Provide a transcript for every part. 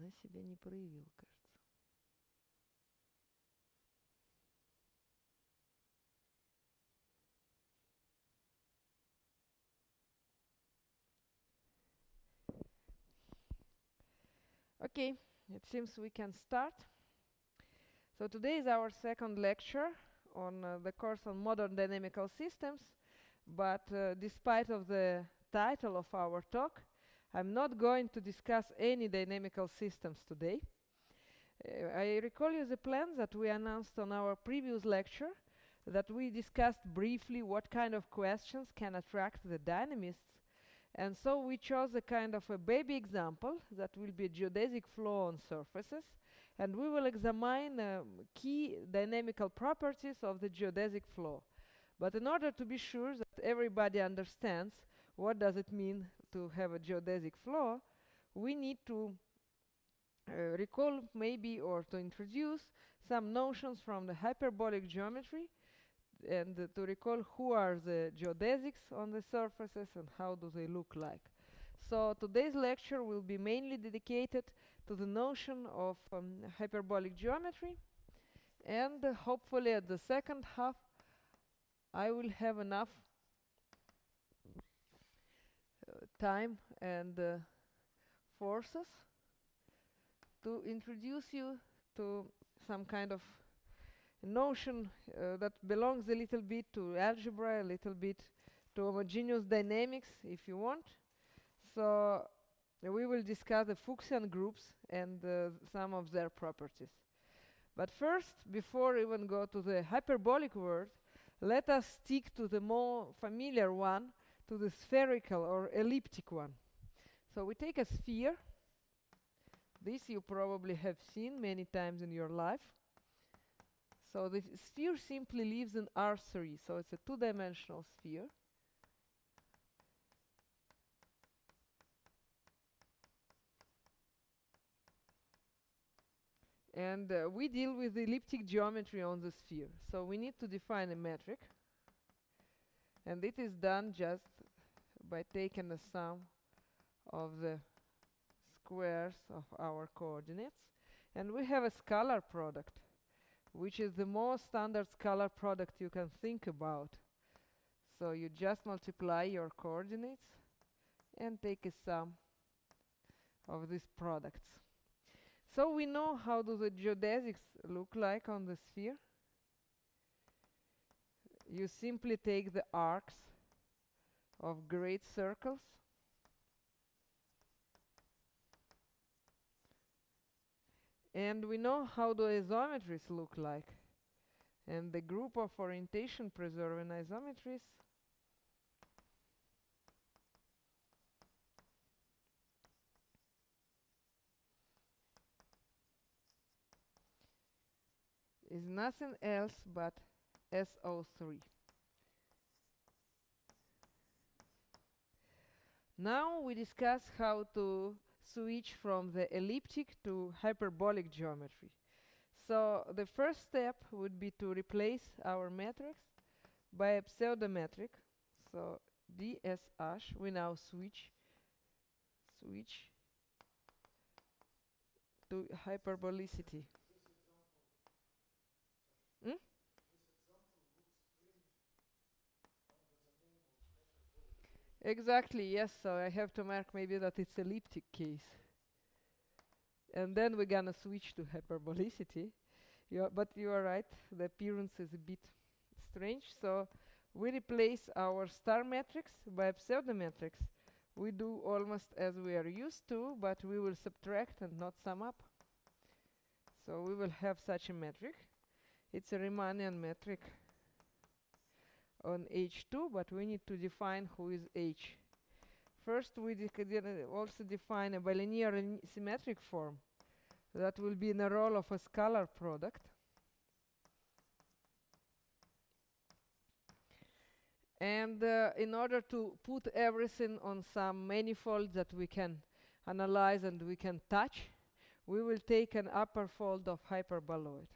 Она себя не проявила, кажется. Okay, it seems we can start. So today is our second lecture on the course on modern dynamical systems, but despite of the title of our talk, I'm not going to discuss any dynamical systems today. I recall you the plans that we announced on our previous lecture, that we discussed briefly what kind of questions can attract the dynamists. And so we chose a kind of a baby example that will be a geodesic flow on surfaces, and we will examine key dynamical properties of the geodesic flow. But in order to be sure that everybody understands what does it mean to have a geodesic flow, we need to recall maybe or to introduce some notions from the hyperbolic geometry, and to recall who are the geodesics on the surfaces and how do they look like. So today's lecture will be mainly dedicated to the notion of hyperbolic geometry, and hopefully at the second half I will have enough time and forces to introduce you to some kind of notion that belongs a little bit to algebra, a little bit to homogeneous dynamics, if you want. So we will discuss the Fuchsian groups and some of their properties. But first, before even go to the hyperbolic word, let us stick to the more familiar one, to the spherical or elliptic one. So we take a sphere. This you probably have seen many times in your life. So the sphere simply lives in R3, so it's a two-dimensional sphere. And we deal with elliptic geometry on the sphere. So we need to define a metric. And it is done just by taking the sum of the squares of our coordinates. And we have a scalar product, which is the most standard scalar product you can think about. So you just multiply your coordinates and take a sum of these products. So we know how do the geodesics look like on the sphere. You simply take the arcs of great circles and we know how the isometries look like. And the group of orientation preserving isometries is nothing else but SO3. Now we discuss how to switch from the elliptic to hyperbolic geometry. So the first step would be to replace our matrix by a pseudometric. So DSH, we now switch to hyperbolicity. Hmm? Exactly, yes. So I have to mark maybe that it's elliptic case. And then we're gonna switch to hyperbolicity. But you are right, the appearance is a bit strange. So we replace our star matrix by a pseudometrics. We do almost as we are used to, but we will subtract and not sum up. So we will have such a metric. It's a Riemannian metric on H2, but we need to define who is H. First, we also define a bilinear symmetric form that will be in the role of a scalar product. And in order to put everything on some manifold that we can analyze and we can touch, we will take an upper fold of hyperboloid.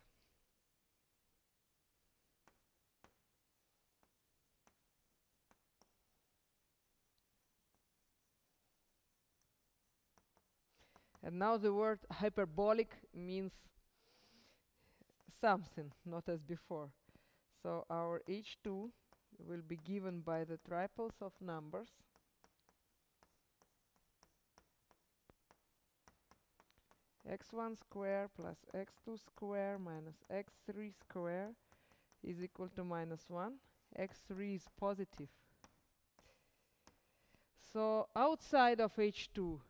And now the word hyperbolic means something, not as before. So our H2 will be given by the triples of numbers x1 square plus x2 square minus x3 square is equal to -1. x3 is positive. So outside of H2,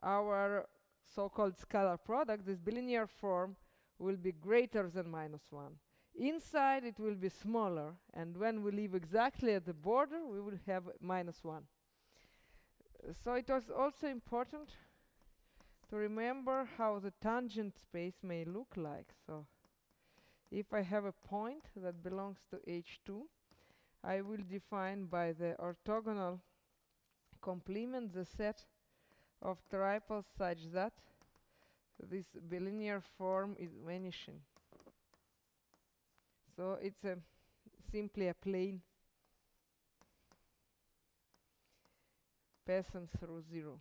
our so-called scalar product, this bilinear form, will be greater than -1. Inside it will be smaller, and when we leave exactly at the border, we will have -1. So it was also important to remember how the tangent space may look like. So if I have a point that belongs to H2, I will define by the orthogonal complement the set of triples such that this bilinear form is vanishing. So it's simply a plane passing through 0.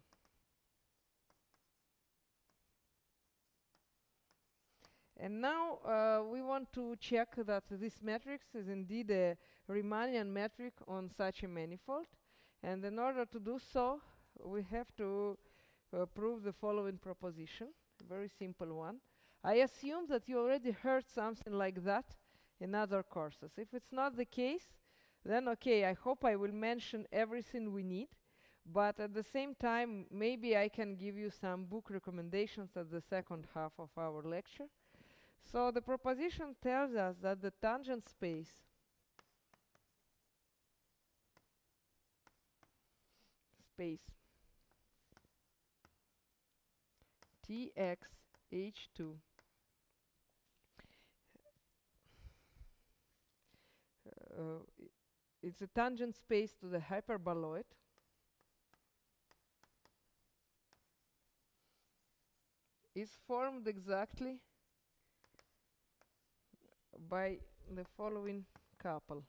And now we want to check that this matrix is indeed a Riemannian metric on such a manifold. And in order to do so, we have to prove the following proposition, a very simple one. I assume that you already heard something like that in other courses. If it's not the case, then okay, I hope I will mention everything we need. But at the same time, maybe I can give you some book recommendations at the second half of our lecture. So the proposition tells us that the tangent space Tx H2 it's a tangent space to the hyperboloid is formed exactly by the following couple: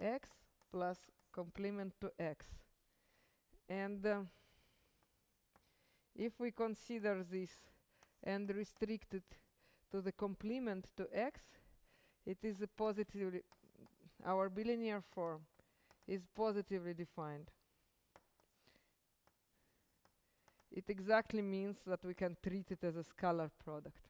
x plus complement to x. And if we consider this and restrict it to the complement to x, it is a positively, our bilinear form is positively defined. It exactly means that we can treat it as a scalar product.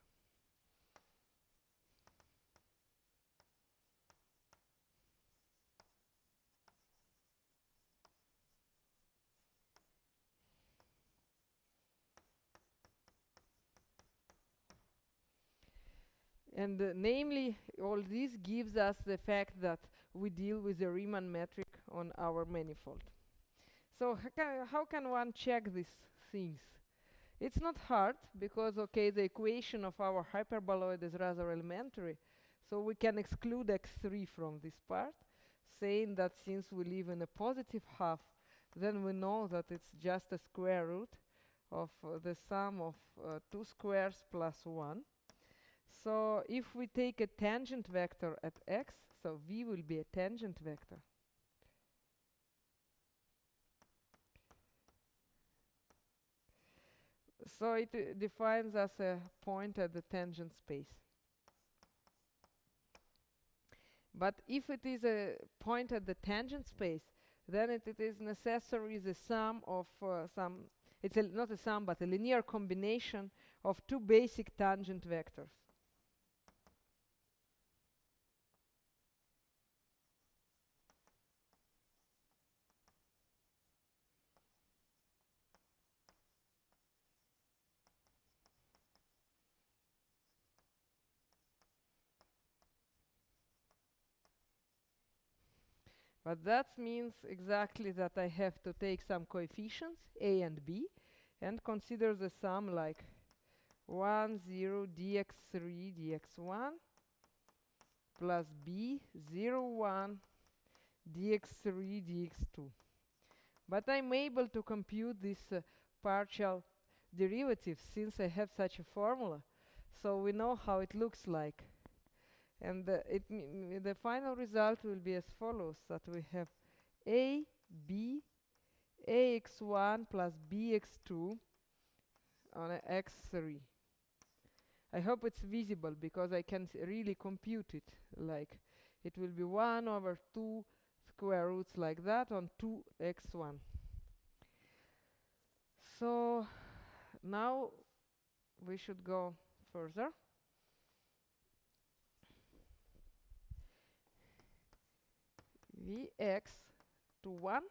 And namely, all this gives us the fact that we deal with a Riemann metric on our manifold. So how can one check these things? It's not hard, because okay, the equation of our hyperboloid is rather elementary, so we can exclude x3 from this part, saying that since we live in a positive half, then we know that it's just a square root of the sum of 2 squares plus 1. So if we take a tangent vector at x, so v will be a tangent vector. So it defines as a point at the tangent space. But if it is a point at the tangent space, then it is necessary the sum of it's not a sum, but a linear combination of two basic tangent vectors. But that means exactly that I have to take some coefficients, a and b, and consider the sum like 1, 0, dx3, dx1, plus b, 0, 1, dx3, dx2. But I'm able to compute this partial derivative since I have such a formula. So we know how it looks like. And the final result will be as follows, that we have a, b, ax1 plus bx2 on a x3. I hope it's visible because I can really compute it. Like it will be 1 over 2 square roots like that on 2x1. So now we should go further. Vx to 1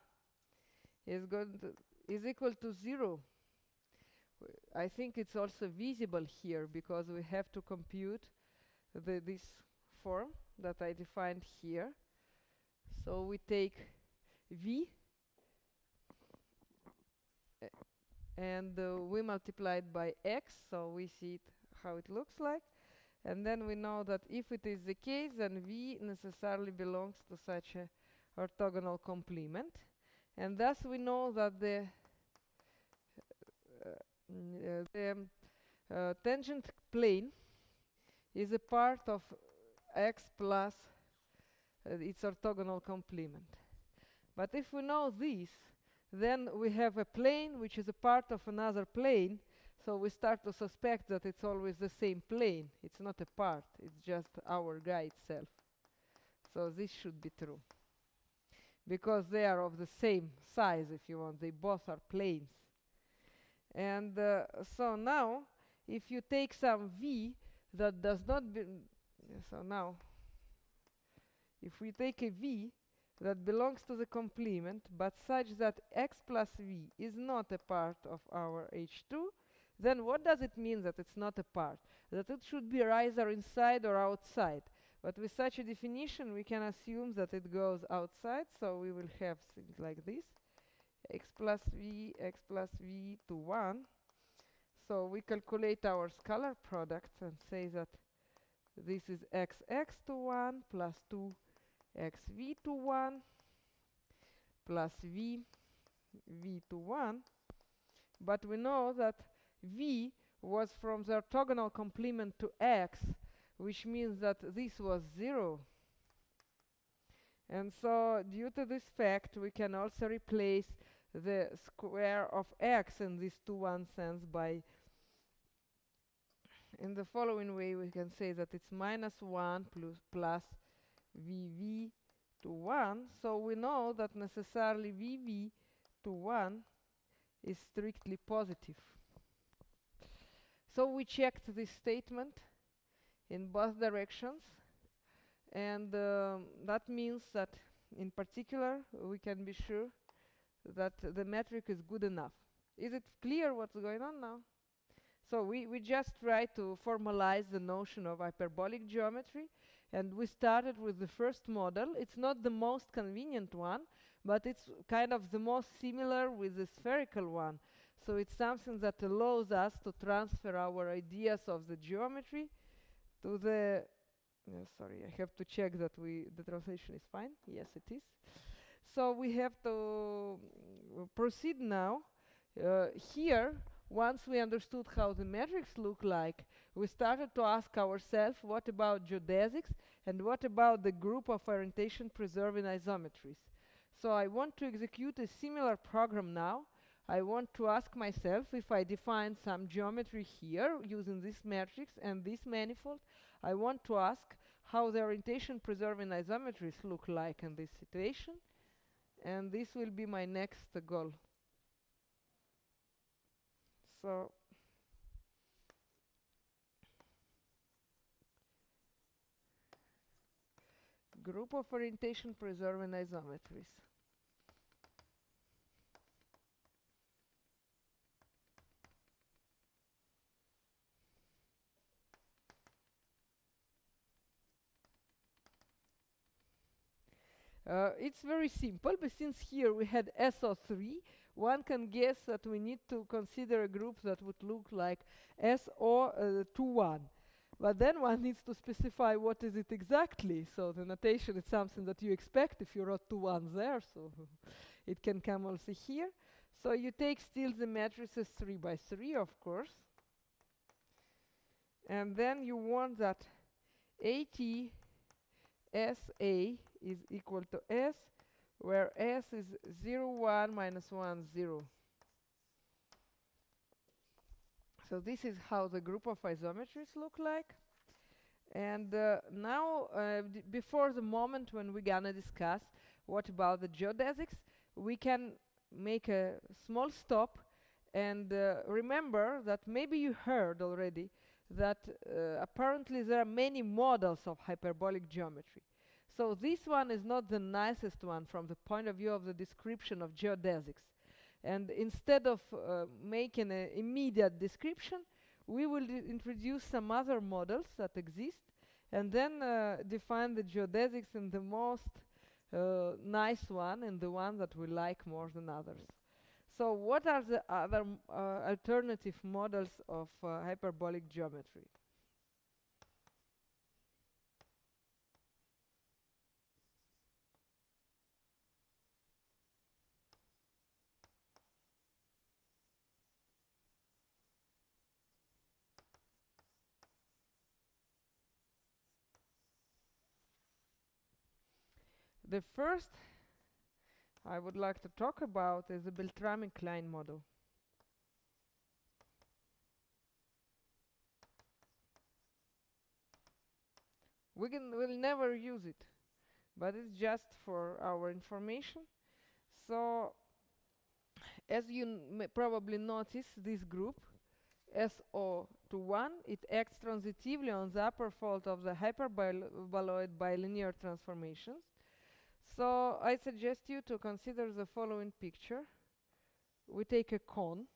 is equal to 0. I think it's also visible here because we have to compute this form that I defined here. So we take v and we multiply it by x, so we see it how it looks like. And then we know that if it is the case, then v necessarily belongs to such a orthogonal complement. And thus we know that the tangent plane is a part of x plus its orthogonal complement. But if we know this, then we have a plane which is a part of another plane, so we start to suspect that it's always the same plane. It's not a part, it's just our guy itself. So this should be true, because they are of the same size, if you want. They both are planes. And so now, if you take some v that does not be... So now, if we take a v that belongs to the complement, but such that x plus v is not a part of our H2, then what does it mean that it's not a part? That it should be either inside or outside. But with such a definition, we can assume that it goes outside, so we will have things like this. X plus v to 1. So we calculate our scalar product and say that this is xx to 1 plus 2 xv to 1 plus v to 1. But we know that v was from the orthogonal complement to x, which means that this was 0. And so due to this fact, we can also replace the square of x in this to 1 sense by, in the following way, we can say that it's minus 1 plus vv to 1. So we know that necessarily vv to 1 is strictly positive. So we checked this statement in both directions, and that means that in particular we can be sure that the metric is good enough. Is it clear what's going on now? So we just try to formalize the notion of hyperbolic geometry, and we started with the first model. It's not the most convenient one, but it's kind of the most similar with the spherical one. So it's something that allows us to transfer our ideas of the geometry to the... sorry, I have to check that the translation is fine. Yes, it is. So we have to proceed now. Here, once we understood how the metrics look like, we started to ask ourselves, what about geodesics and what about the group of orientation-preserving isometries? So I want to execute a similar program now. I want to ask myself, if I define some geometry here using this matrix and this manifold, I want to ask how the orientation-preserving isometries look like in this situation. And this will be my next goal. So group of orientation-preserving isometries. It's very simple, but since here we had SO3, one can guess that we need to consider a group that would look like SO21. But then one needs to specify what is it exactly. So the notation is something that you expect if you wrote 2 1s there, so it can come also here. So you take still the matrices 3 by 3, of course. And then you want that AT SA is equal to S where S is 0, 1, minus 1, 0. So this is how the group of isometries look like. And now, before the moment when we're gonna discuss what about the geodesics, we can make a small stop and remember that maybe you heard already that apparently there are many models of hyperbolic geometry. So this one is not the nicest one from the point of view of the description of geodesics. And instead of making an immediate description, we will introduce some other models that exist and then define the geodesics in the most nice one and the one that we like more than others. So what are the other alternative models of hyperbolic geometry? The first I would like to talk about is the Beltrami-Klein model. We'll never use it, but it's just for our information. So, as you probably notice, this group SO to 1, it acts transitively on the upper fold of the hyperboloid bilinear transformations. So I suggest you to consider the following picture. We take a cone.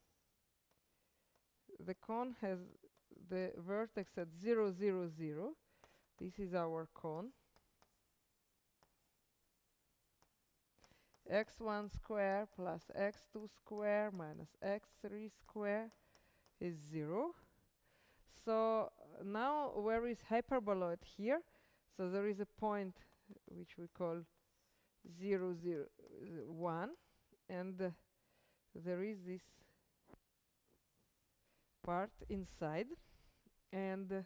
The cone has the vertex at 0, 0, 0. This is our cone. x1 square plus x2 square minus x3 square is 0. So now where is hyperboloid here? So there is a point which we call 0, 0, 1, and there is this part inside, and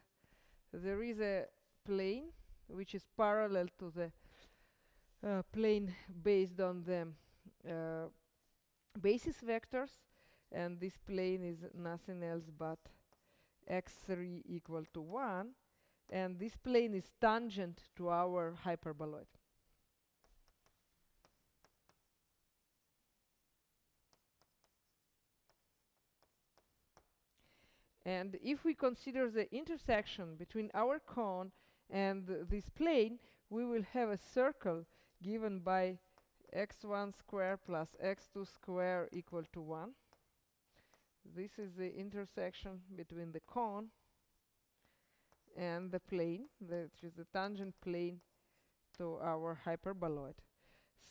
there is a plane which is parallel to the plane based on the basis vectors, and this plane is nothing else but x3 equal to 1, and this plane is tangent to our hyperboloid. And if we consider the intersection between our cone and this plane, we will have a circle given by x1 square plus x2 square equal to 1. This is the intersection between the cone and the plane, which is the tangent plane to our hyperboloid.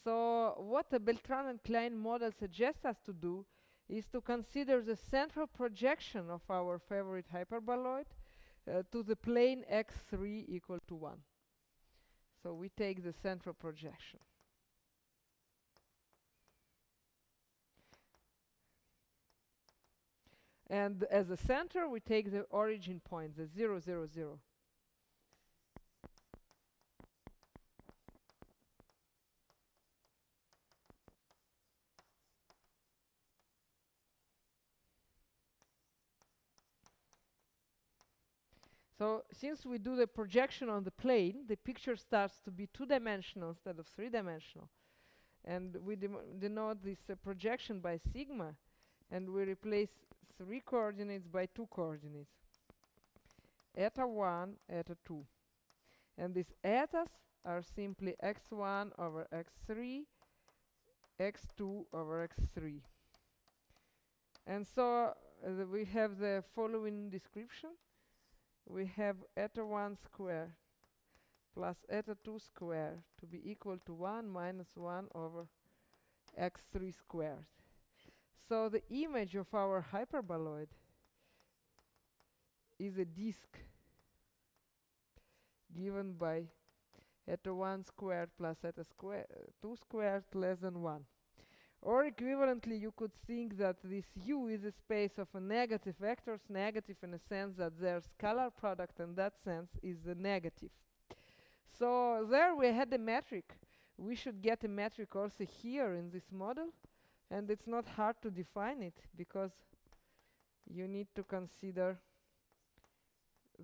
So what the Beltran and Klein model suggests us to do is to consider the central projection of our favorite hyperboloid to the plane x3 equal to 1. So we take the central projection. And as a center, we take the origin point, the 0, 0, 0. So since we do the projection on the plane, the picture starts to be two-dimensional instead of three-dimensional. And we denote this projection by sigma, and we replace 3 coordinates by 2 coordinates. Eta 1, eta 2. And these etas are simply x1 over x3, x2 over x3. And so we have the following description. We have eta 1 square plus eta 2 square to be equal to 1 minus 1 over x3 squared. So the image of our hyperboloid is a disk given by eta 1 squared plus eta 2 squared less than 1. Or equivalently, you could think that this U is a space of a negative vectors, negative in a sense that their scalar product in that sense is a negative. So there we had a metric we should get a metric also here in this model, and it's not hard to define it because you need to consider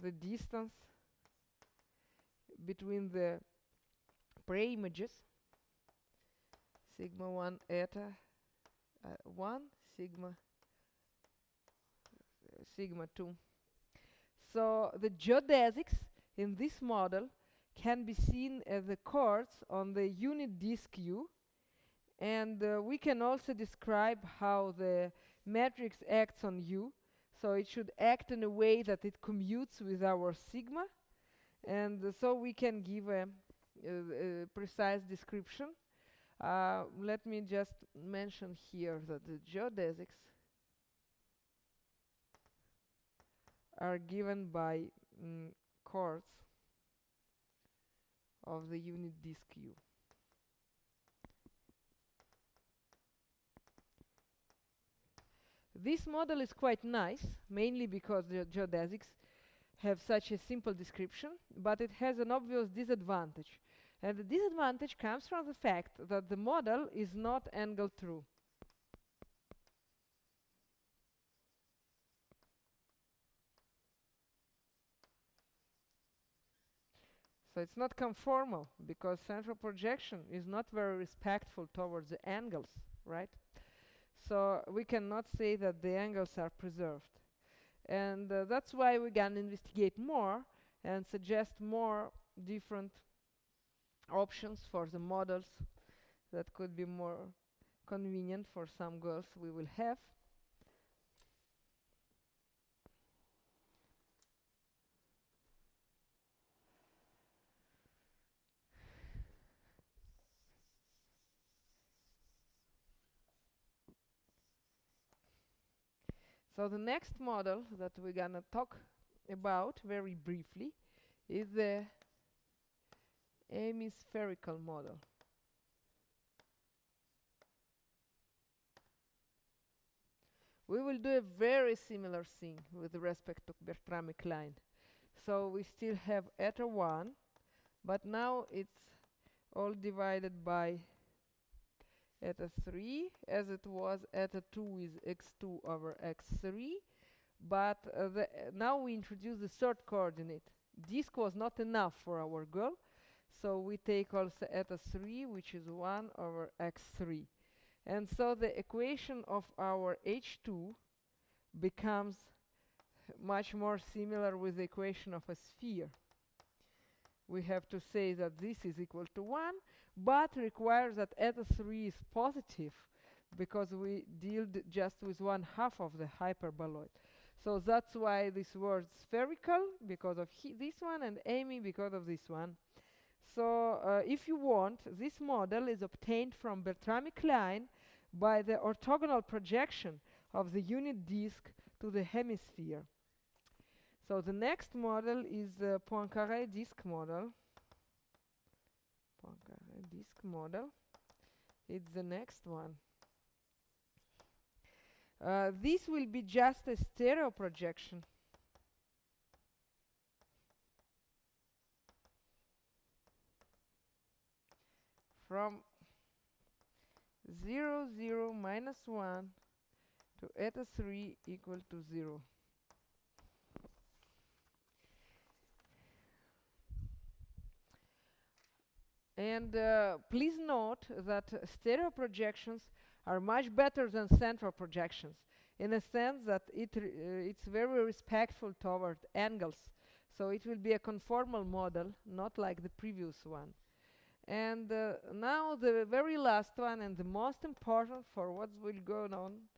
the distance between the preimages, sigma 1 eta 1 sigma 2. So the geodesics in this model can be seen as the chords on the unit disk U, and we can also describe how the matrix acts on U. So it should act in a way that it commutes with our sigma, and so we can give a precise description. Let me just mention here that the geodesics are given by chords of the unit disk U. This model is quite nice, mainly because the geodesics have such a simple description, but it has an obvious disadvantage. And the disadvantage comes from the fact that the model is not angle true. So it's not conformal, because central projection is not very respectful towards the angles, right? So we cannot say that the angles are preserved. And that's why we can investigate more and suggest more different options for the models that could be more convenient for some goals we will have. So the next model that we're gonna talk about very briefly is the hemispherical model. We will do a very similar thing with respect to Bertramic line. So we still have eta 1, but now it's all divided by eta 3, as it was eta 2 is x2 over x3, but now we introduce the third coordinate. Disk was not enough for our goal, so we take also eta 3, which is 1 over x3. And so the equation of our H2 becomes much more similar with the equation of a sphere. We have to say that this is equal to 1, but requires that eta 3 is positive, because we deal just with 1/2 of the hyperboloid. So that's why this word spherical, because of this one, and Amy because of this one. So if you want, this model is obtained from Bertramic line by the orthogonal projection of the unit disk to the hemisphere. So the next model is the Poincaré disk model. Poincaré disk model. It's the next one. This will be just a stereo projection. From 0, 0, minus 1 to eta 3 equal to 0. And please note that stereo projections are much better than central projections, in a sense that it's very respectful toward angles. So it will be a conformal model, not like the previous one. And now the very last one, and the most important for what will go on,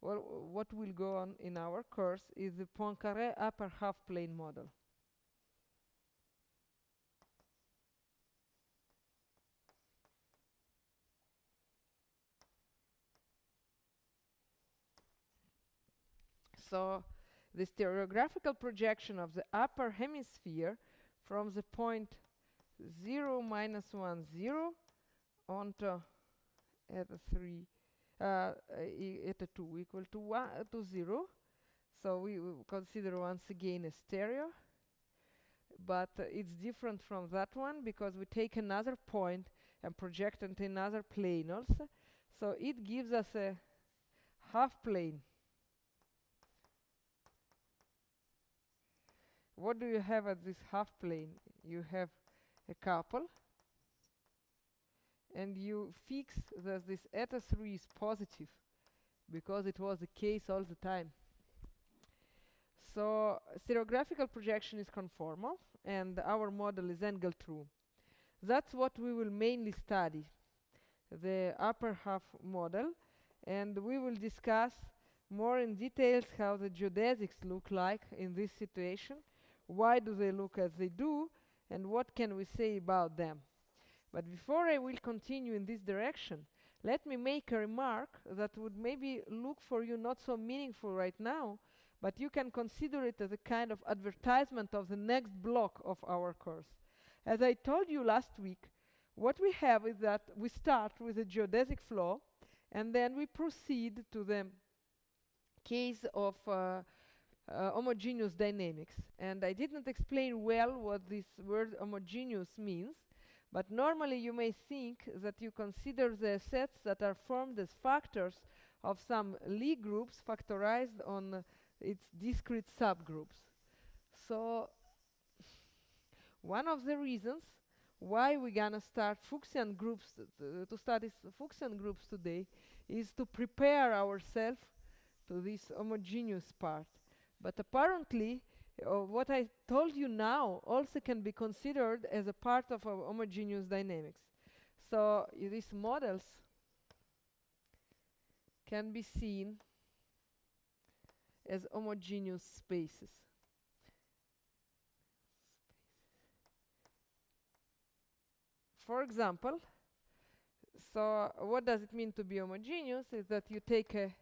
what will go on in our course, is the Poincaré upper half plane model. So the stereographical projection of the upper hemisphere from the point 0, minus 1, 0 onto eta 3, eta 2 equal to 1 to 0. So we will consider once again a stereo, but it's different from that one because we take another point and project onto another plane also. So it gives us a half plane. What do you have at this half plane? You have a couple, and you fix that this eta 3 is positive, because it was the case all the time. So stereographical projection is conformal, and our model is angle true. That's what we will mainly study, the upper half model, and we will discuss more in details how the geodesics look like in this situation, why do they look as they do, and what can we say about them. But before I will continue in this direction, let me make a remark that would maybe look for you not so meaningful right now, but you can consider it as a kind of advertisement of the next block of our course. As I told you last week, what we have is that we start with a geodesic flow, and then we proceed to the case of homogeneous dynamics. And I didn't explain well what this word homogeneous means, but normally you may think that you consider the sets that are formed as factors of some Lie groups factorized on its discrete subgroups. So one of the reasons why we're gonna start Fuchsian groups to study Fuchsian groups today is to prepare ourselves to this homogeneous part. But apparently what I told you now also can be considered as a part of our homogeneous dynamics. So these models can be seen as homogeneous spaces. For example, so what does it mean to be homogeneous? Is that you take a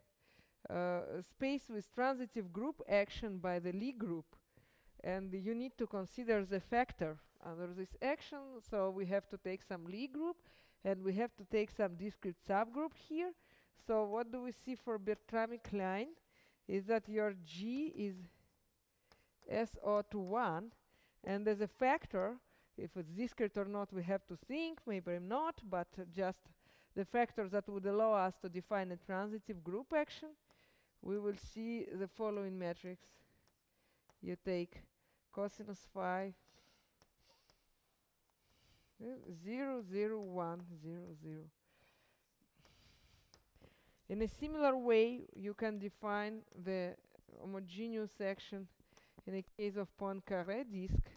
space with transitive group action by the Lie group, and you need to consider the factor under this action. So we have to take some Lie group, and we have to take some discrete subgroup here. So what do we see for Bertramic line? Is that your G is SO to 1, and as a factor, if it's discrete or not, we have to think, maybe not, but just the factors that would allow us to define a transitive group action. We will see the following matrix. You take cosinus phi 0, 0, 1, 0, 0. In a similar way, you can define the homogeneous action in a case of Poincaré disk,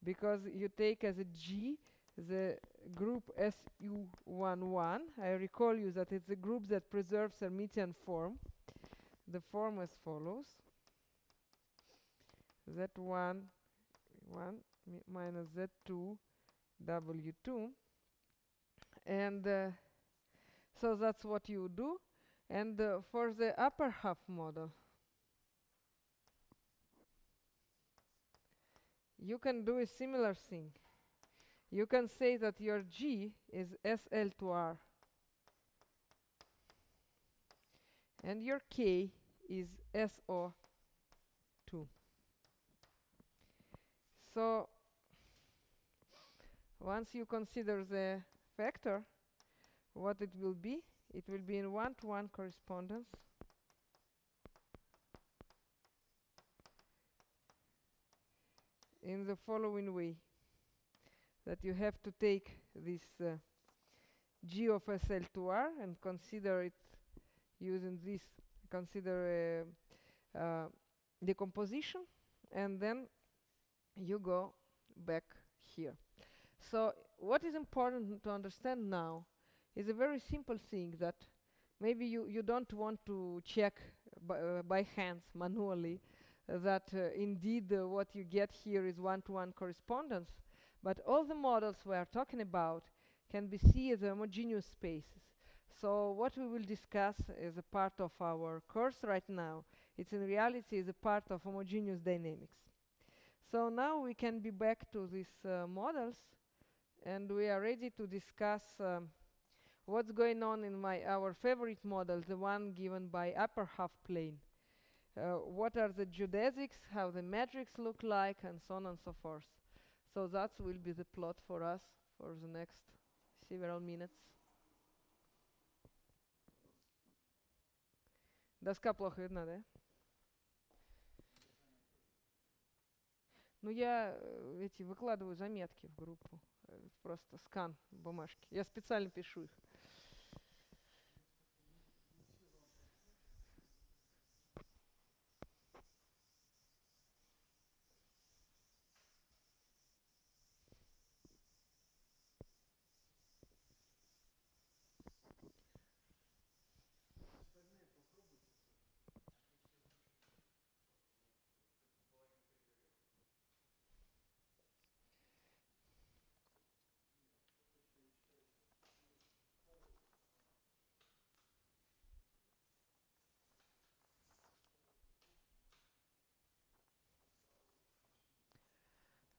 because you take as a G the group SU11. I recall you that it's a group that preserves Hermitian form. The form as follows: Z1 minus Z2 W2, and so that's what you do. And for the upper half model, you can do a similar thing. You can say that your G is SL to R, and your K is SO2. So once you consider the factor, what it will be in one-to-one correspondence in the following way, that you have to take this G of SL to R and consider it using this, consider decomposition, and then you go back here. So what is important to understand now is a very simple thing that maybe you don't want to check by hands manually that indeed what you get here is one-to-one correspondence, but all the models we are talking about can be seen as homogeneous spaces. So what we will discuss as a part of our course right now, it's in reality is a part of homogeneous dynamics. So now we can be back to these models, and we are ready to discuss what's going on in our favorite model, the one given by upper half plane. What are the geodesics, how the metrics look like, and so on and so forth. So that will be the plot for us for the next several minutes. Доска плохо видна, да? Ну, я эти выкладываю заметки в группу. Просто скан бумажки. Я специально пишу их.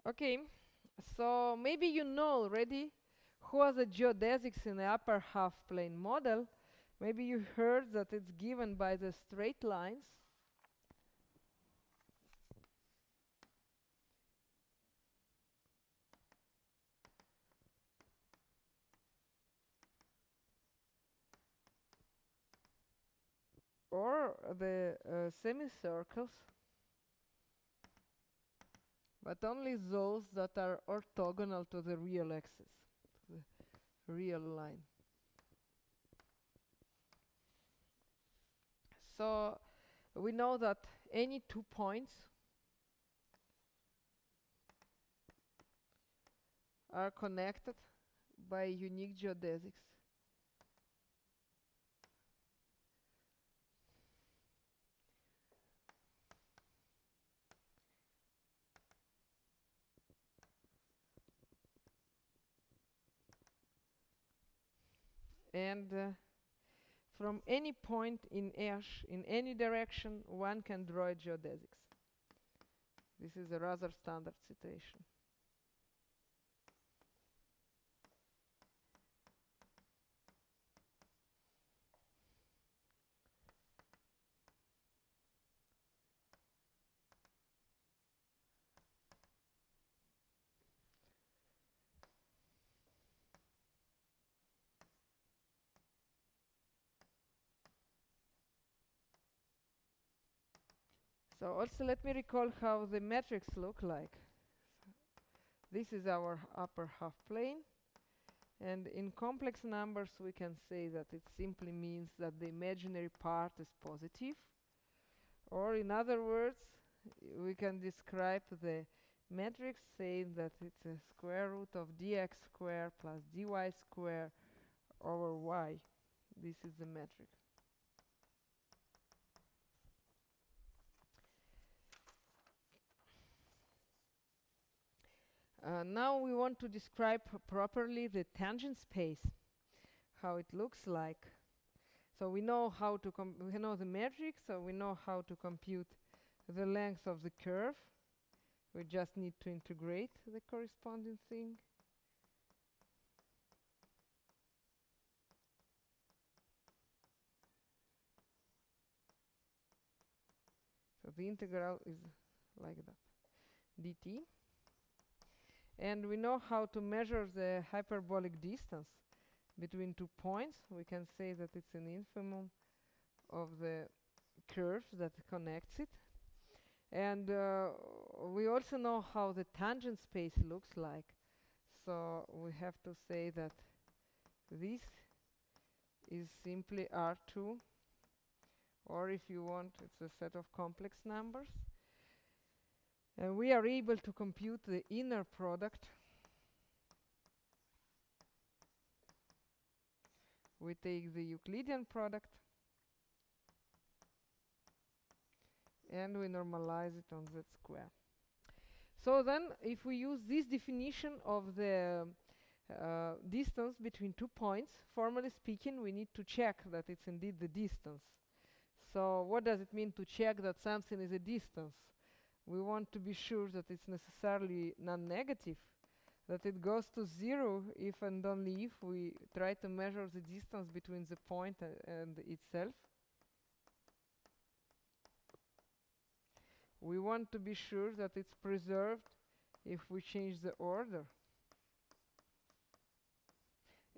Okay, so maybe you know already who are the geodesics in the upper half plane model. Maybe you heard that it's given by the straight lines. Or the semicircles, but only those that are orthogonal to the real axis, the real line. So we know that any 2 points are connected by unique geodesics. And from any point in Ash, in any direction, one can draw geodesics. This is a rather standard situation. So also let me recall how the metrics look like. This is our upper half plane. And in complex numbers, we can say that it simply means that the imaginary part is positive. Or in other words, we can describe the matrix saying that it's a square root of dx squared plus dy squared over y. This is the metric. Now we want to describe properly the tangent space, how it looks like. So we know how to we know the matrix, so we know how to compute the length of the curve. We just need to integrate the corresponding thing. So the integral is like that, dt. And we know how to measure the hyperbolic distance between 2 points. We can say that it's an infimum of the curve that connects it. And we also know how the tangent space looks like. So we have to say that this is simply R2, or if you want, it's a set of complex numbers. And we are able to compute the inner product. We take the Euclidean product and we normalize it on Z square. So then, if we use this definition of the distance between 2 points, formally speaking, we need to check that it's indeed the distance. So what does it mean to check that something is a distance? We want to be sure that it's necessarily non-negative, that it goes to 0 if and only if we try to measure the distance between the point and itself. We want to be sure that it's preserved if we change the order.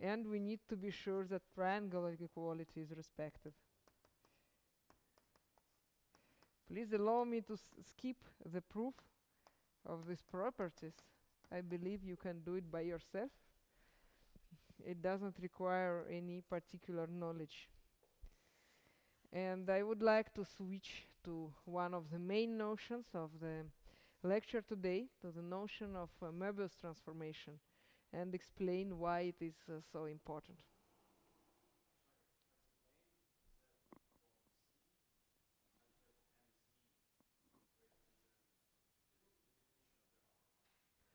And we need to be sure that triangular equality is respected. Please allow me to skip the proof of these properties. I believe you can do it by yourself. It doesn't require any particular knowledge. And I would like to switch to one of the main notions of the lecture today, to the notion of Möbius transformation, and explain why it is so important.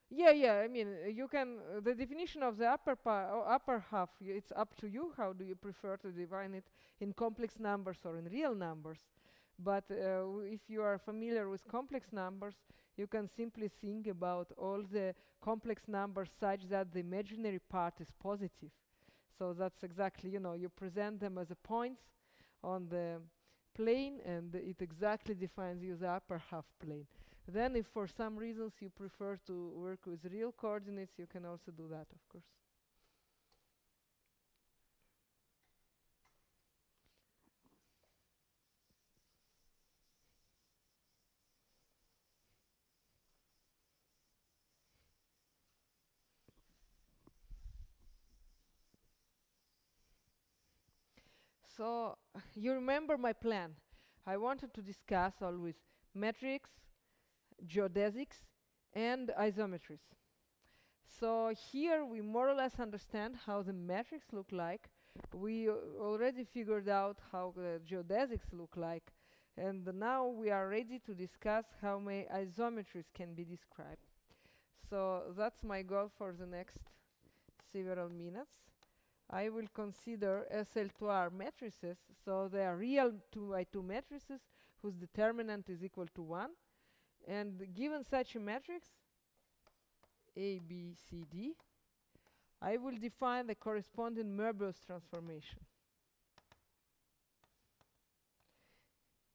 Yeah. I mean, you can the definition of the upper half. It's up to you. How do you prefer to define it, in complex numbers or in real numbers? But if you are familiar with complex numbers, you can simply think about all the complex numbers such that the imaginary part is positive. So that's exactly, you present them as a points on the plane, and it exactly defines you the upper half plane. Then if for some reasons you prefer to work with real coordinates, you can also do that, of course. So you remember my plan. I wanted to discuss always metrics, geodesics, and isometries. So here we more or less understand how the metrics look like. We already figured out how the geodesics look like. And now we are ready to discuss how many isometries can be described. So that's my goal for the next several minutes. I will consider SL2R matrices. So they are real 2x2 matrices whose determinant is equal to 1. And given such a matrix, A, B, C, D, I will define the corresponding Möbius transformation.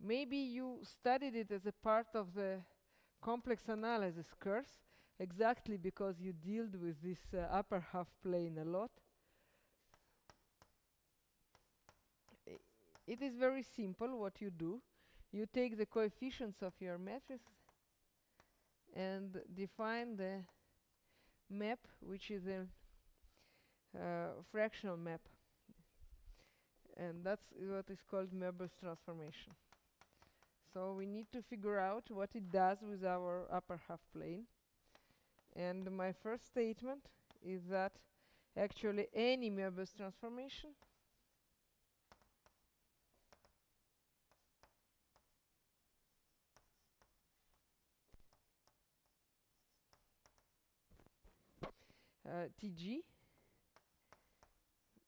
Maybe you studied it as a part of the complex analysis course, exactly because you dealt with this upper half plane a lot. It is very simple what you do. You take the coefficients of your matrix and define the map, which is a fractional map. And that's what is called Möbius transformation. So we need to figure out what it does with our upper half plane. And my first statement is that actually any Möbius transformation TG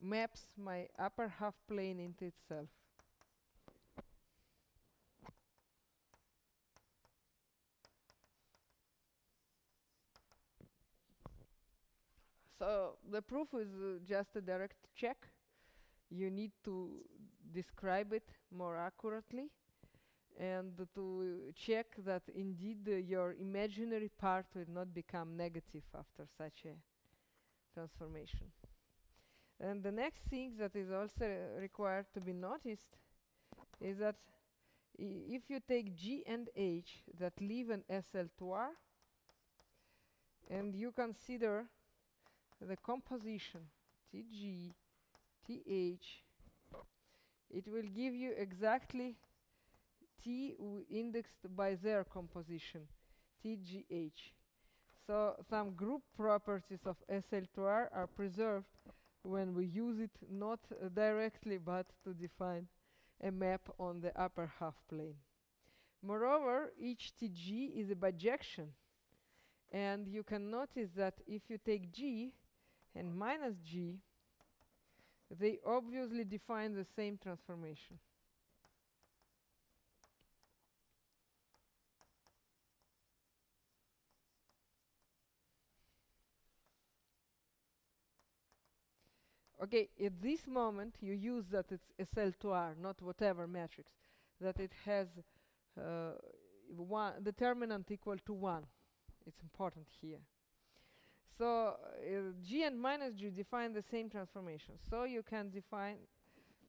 maps my upper half plane into itself. So the proof is just a direct check. You need to describe it more accurately and to check that indeed your imaginary part will not become negative after such a transformation. And the next thing that is also required to be noticed is that if you take G and H that live in SL2R and you consider the composition TG, TH, it will give you exactly T indexed by their composition, TGH. So some group properties of SL2R are preserved when we use it not directly but to define a map on the upper half plane. Moreover, each TG is a bijection. And you can notice that if you take G and minus G, they obviously define the same transformation. Okay, at this moment you use that it's SL2R, not whatever matrix, that it has one determinant equal to 1. It's important here. So G and minus G define the same transformation. So you can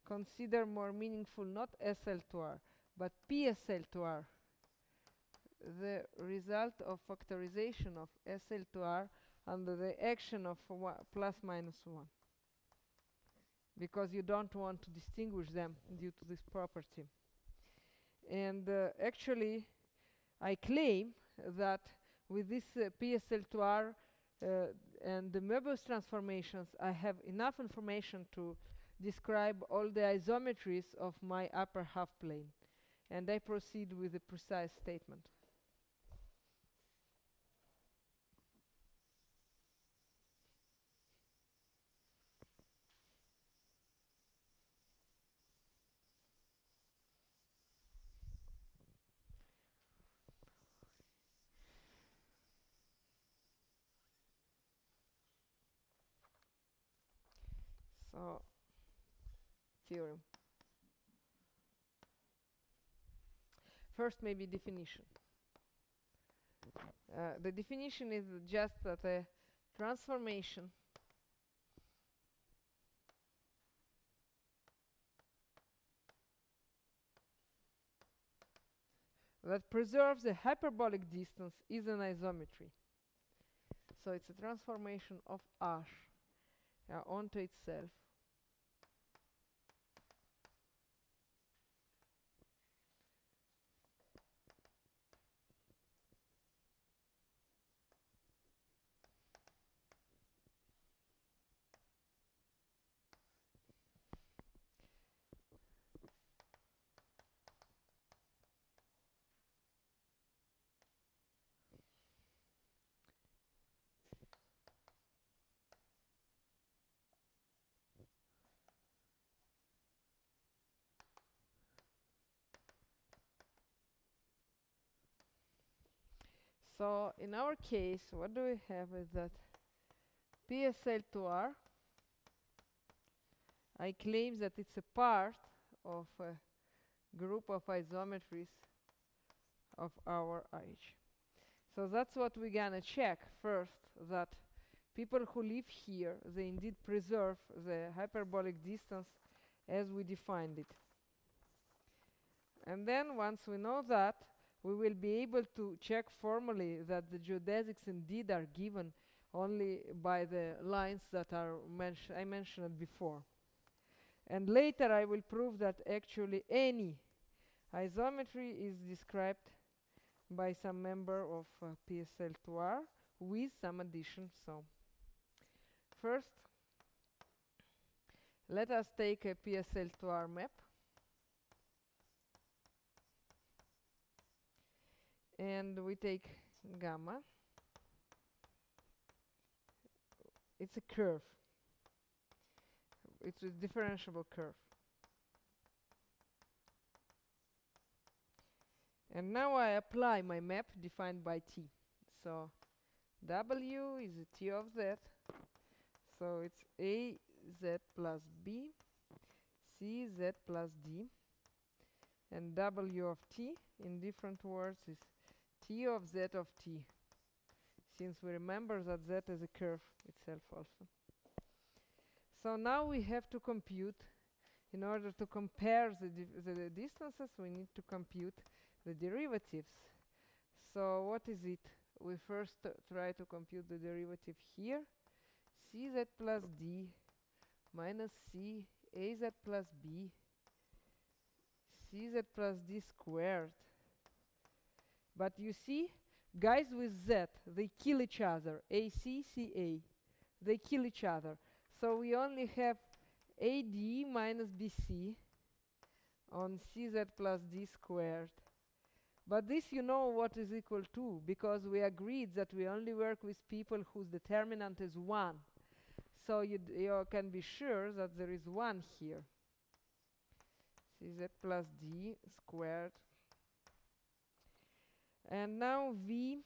consider more meaningful not SL to R, but PSL to R, the result of factorization of SL to R under the action of plus minus 1. Because you don't want to distinguish them due to this property. And actually, I claim that with this PSL to R and the Möbius transformations, I have enough information to describe all the isometries of my upper half plane. And I proceed with a precise statement. So, theorem. First, maybe definition. The definition is just that a transformation that preserves the hyperbolic distance is an isometry. So it's a transformation of R onto itself. So in our case, what do we have is that PSL to R, I claim that it's a part of a group of isometries of our IH. So that's what we're gonna check first, that people who live here, they indeed preserve the hyperbolic distance as we defined it. And then once we know that, we will be able to check formally that the geodesics indeed are given only by the lines that are I mentioned before. And later I will prove that actually any isometry is described by some member of PSL to R with some addition. So first, let us take a PSL to R map. And we take gamma. It's a curve. It's a differentiable curve. And now I apply my map defined by T. So W is a T of Z. So it's A Z plus B, C Z plus D. And W of T, in different words, is T of Z of T, since we remember that Z is a curve itself also. So now we have to compute, in order to compare the distances, we need to compute the derivatives. So what is it? We first try to compute the derivative here. CZ plus D minus C, AZ plus B, CZ plus D squared. But you see, guys with Z, they kill each other. AC, CA, they kill each other. So we only have AD minus BC on CZ plus D squared. But this you know what is equal to, because we agreed that we only work with people whose determinant is 1. So you can be sure that there is 1 here. CZ plus D squared. And now V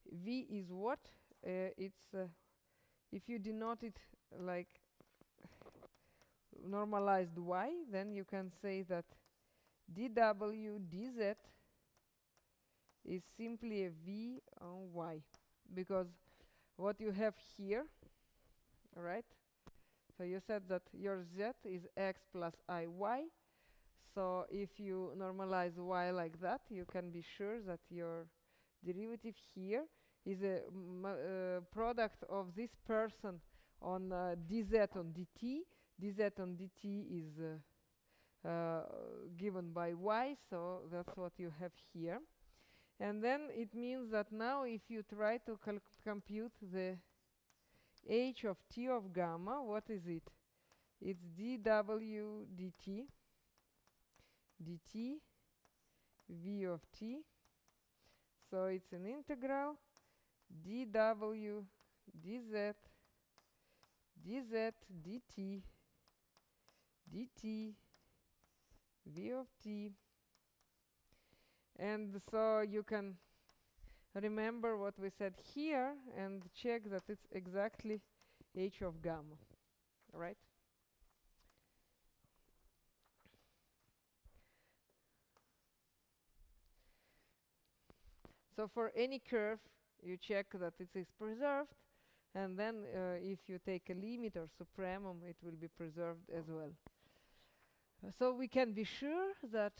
is what? It's if you denote it like normalized Y, then you can say that dW dZ is simply a V on Y. because what you have here, right? So you said that your z is x plus iy. So if you normalize y like that, you can be sure that your derivative here is a product of this person on dz on dt. dz on dt is given by y, so that's what you have here. And then it means that now if you try to compute the h of t of gamma, what is it? It's dw dt dt v of t. So it's an integral dw dz dz dt dt v of t. And so you can remember what we said here and check that it's exactly h of gamma, right? So for any curve, you check that it is preserved, and then if you take a limit or supremum, it will be preserved as well. So we can be sure that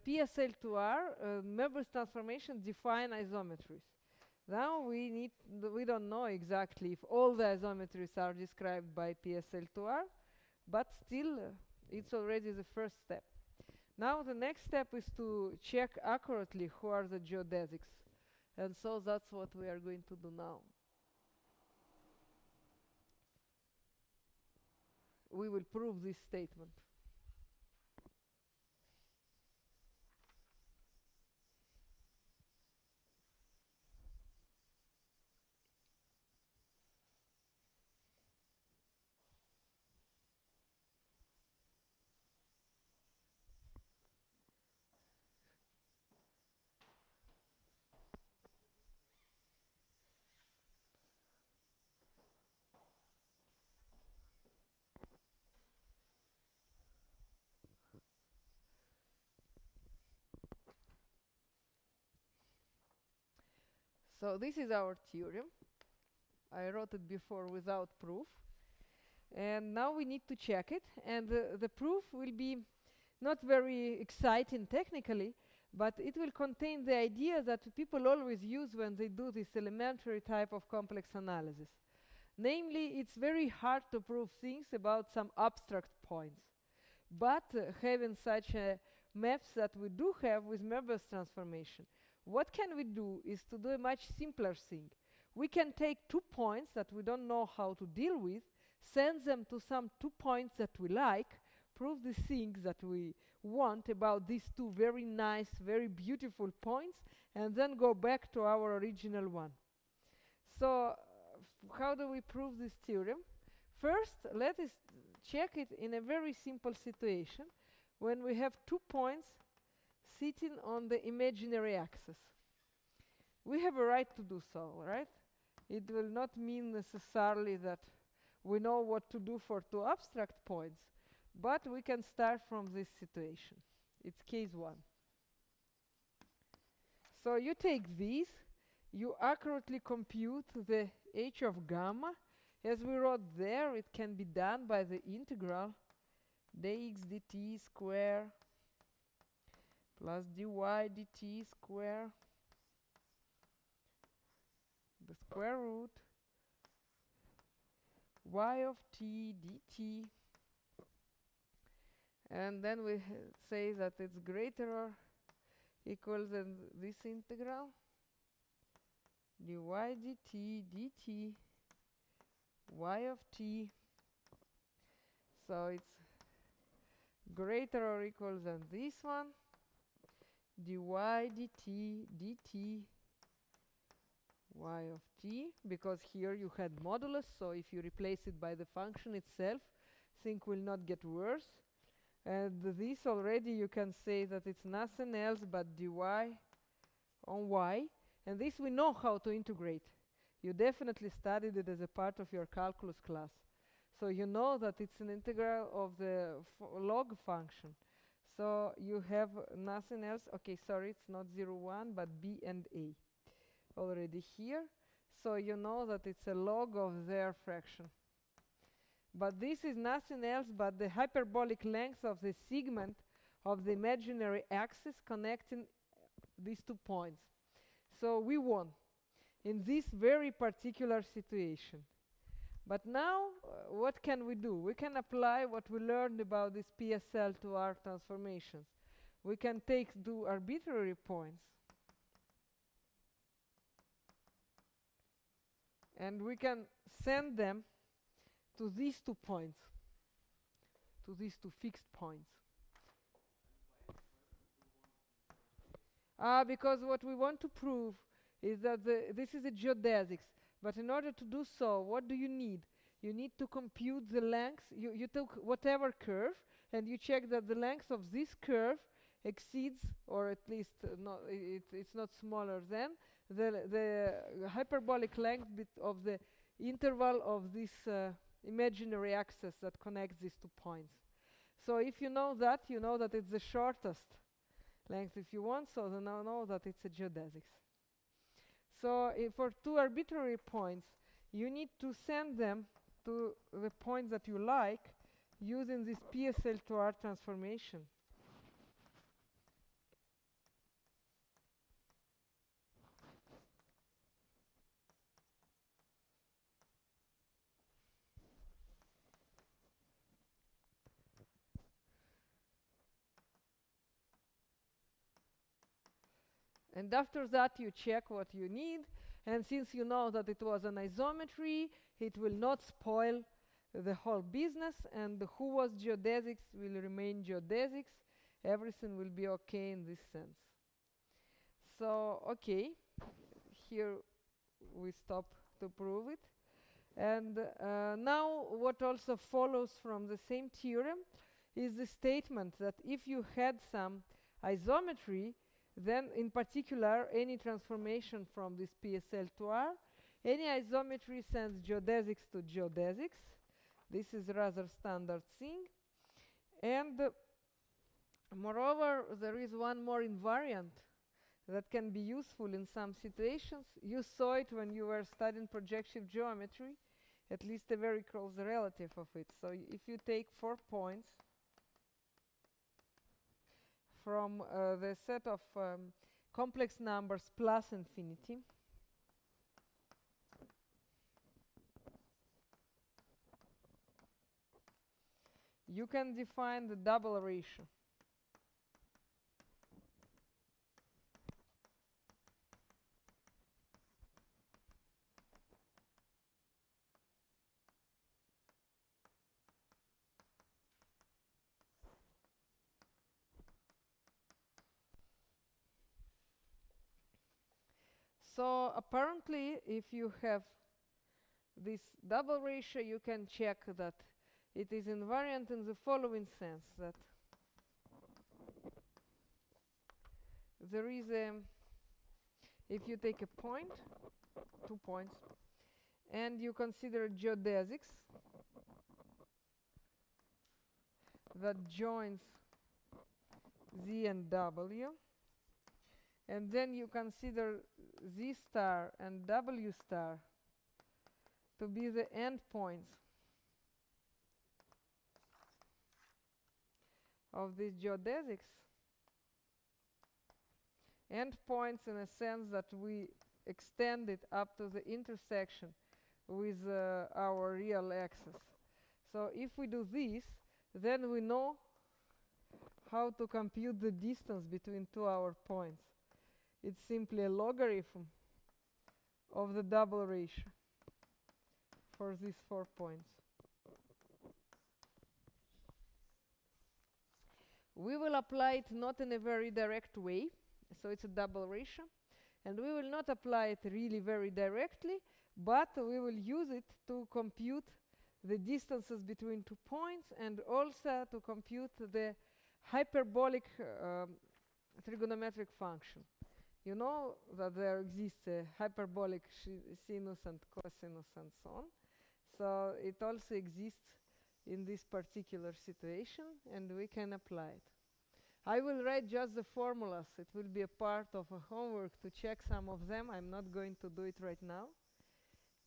PSL2R Möbius transformation define isometries. Now we don't know exactly if all the isometries are described by PSL2R, but still it's already the first step. Now the next step is to check accurately who are the geodesics. And so that's what we are going to do now. We will prove this statement. So this is our theorem. I wrote it before without proof. And now we need to check it. And the proof will be not very exciting technically, but it will contain the idea that people always use when they do this elementary type of complex analysis. Namely, it's very hard to prove things about some abstract points. But having such maps that we do have with Möbius transformation, what can we do is to do a much simpler thing. We can take 2 points that we don't know how to deal with, send them to some 2 points that we like, prove the things that we want about these 2 very nice, very beautiful points, and then go back to our original one. So how do we prove this theorem? First, let us check it in a very simple situation when we have 2 points sitting on the imaginary axis. We have a right to do so, right? It will not mean necessarily that we know what to do for 2 abstract points, but we can start from this situation. It's case 1. So you take these, you accurately compute the h of gamma. As we wrote there, it can be done by the integral dx dt square plus dy dt square, the square root y of t dt, and then we say that it's greater or equal than this integral dy dt dt y of t. So it's greater or equal than this one dy dt dt y of t, because here you had modulus, so if you replace it by the function itself, things will not get worse. And this already you can say that it's nothing else but dy on y, and this we know how to integrate. You definitely studied it as a part of your calculus class. So you know that it's an integral of the log function. So you have nothing else. Okay, sorry, it's not 0, 1, but b and a already here. so you know that it's a log of their fraction. But this is nothing else but the hyperbolic length of the segment of the imaginary axis connecting these 2 points. So we won in this very particular situation. But now, what can we do? We can apply what we learned about these PSL to R transformations. We can do arbitrary points, and we can send them to these 2 points, to these 2 fixed points. Because what we want to prove is that this is a geodesics. But in order to do so, what do you need? You need to compute the length. You took whatever curve, and you check that the length of this curve exceeds, or at least it's not smaller than, the hyperbolic length of the interval of this imaginary axis that connects these 2 points. So if you know that it's the shortest length if you want, so then now know that it's a geodesics. So for 2 arbitrary points, you need to send them to the points that you like using this PSL to R transformation. And after that, you check what you need. And since you know that it was an isometry, it will not spoil the whole business. And who was geodesics will remain geodesics. Everything will be okay in this sense. So, okay, here we stop to prove it. And now what also follows from the same theorem is the statement that if you had some isometry, then in particular any transformation from this PSL to R, any isometry sends geodesics to geodesics. This is rather standard thing. And moreover, there is one more invariant that can be useful in some situations. You saw it when you were studying projective geometry, at least a very close relative of it. So if you take 4 points from the set of complex numbers plus infinity, you can define the double ratio. So apparently, if you have this double ratio, you can check that it is invariant in the following sense, that there is a, if you take a point, 2 points, and you consider geodesics that joins Z and W, and then you consider Z star and W star to be the endpoints of these geodesics. Endpoints in a sense that we extend it up to the intersection with our real axis. So if we do this, then we know how to compute the distance between 2 our points. It's simply a logarithm of the double ratio for these 4 points. We will apply it not in a very direct way, so it's a double ratio, and we will not apply it really very directly, but we will use it to compute the distances between 2 points and also to compute the hyperbolic trigonometric function. You know that there exists a hyperbolic sinus and cosinus and so on. So it also exists in this particular situation, and we can apply it. I will write just the formulas. It will be a part of a homework to check some of them. I'm not going to do it right now.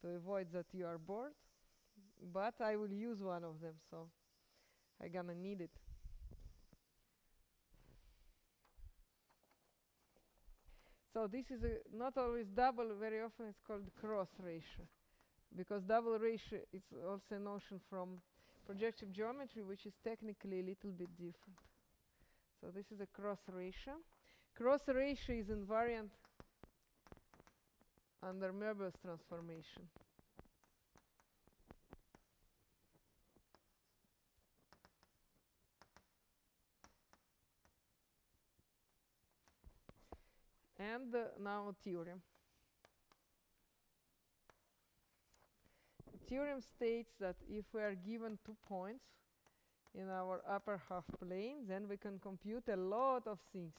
to avoid that you are bored, but I will use one of them, so I'm gonna need it. So this is not always double, very often it's called cross ratio, because double ratio is also a notion from projective geometry, which is technically a little bit different. So this is a cross ratio. Cross ratio is invariant under Möbius transformation. And now theorem. Theorem states that if we are given 2 points in our upper half plane, then we can compute a lot of things.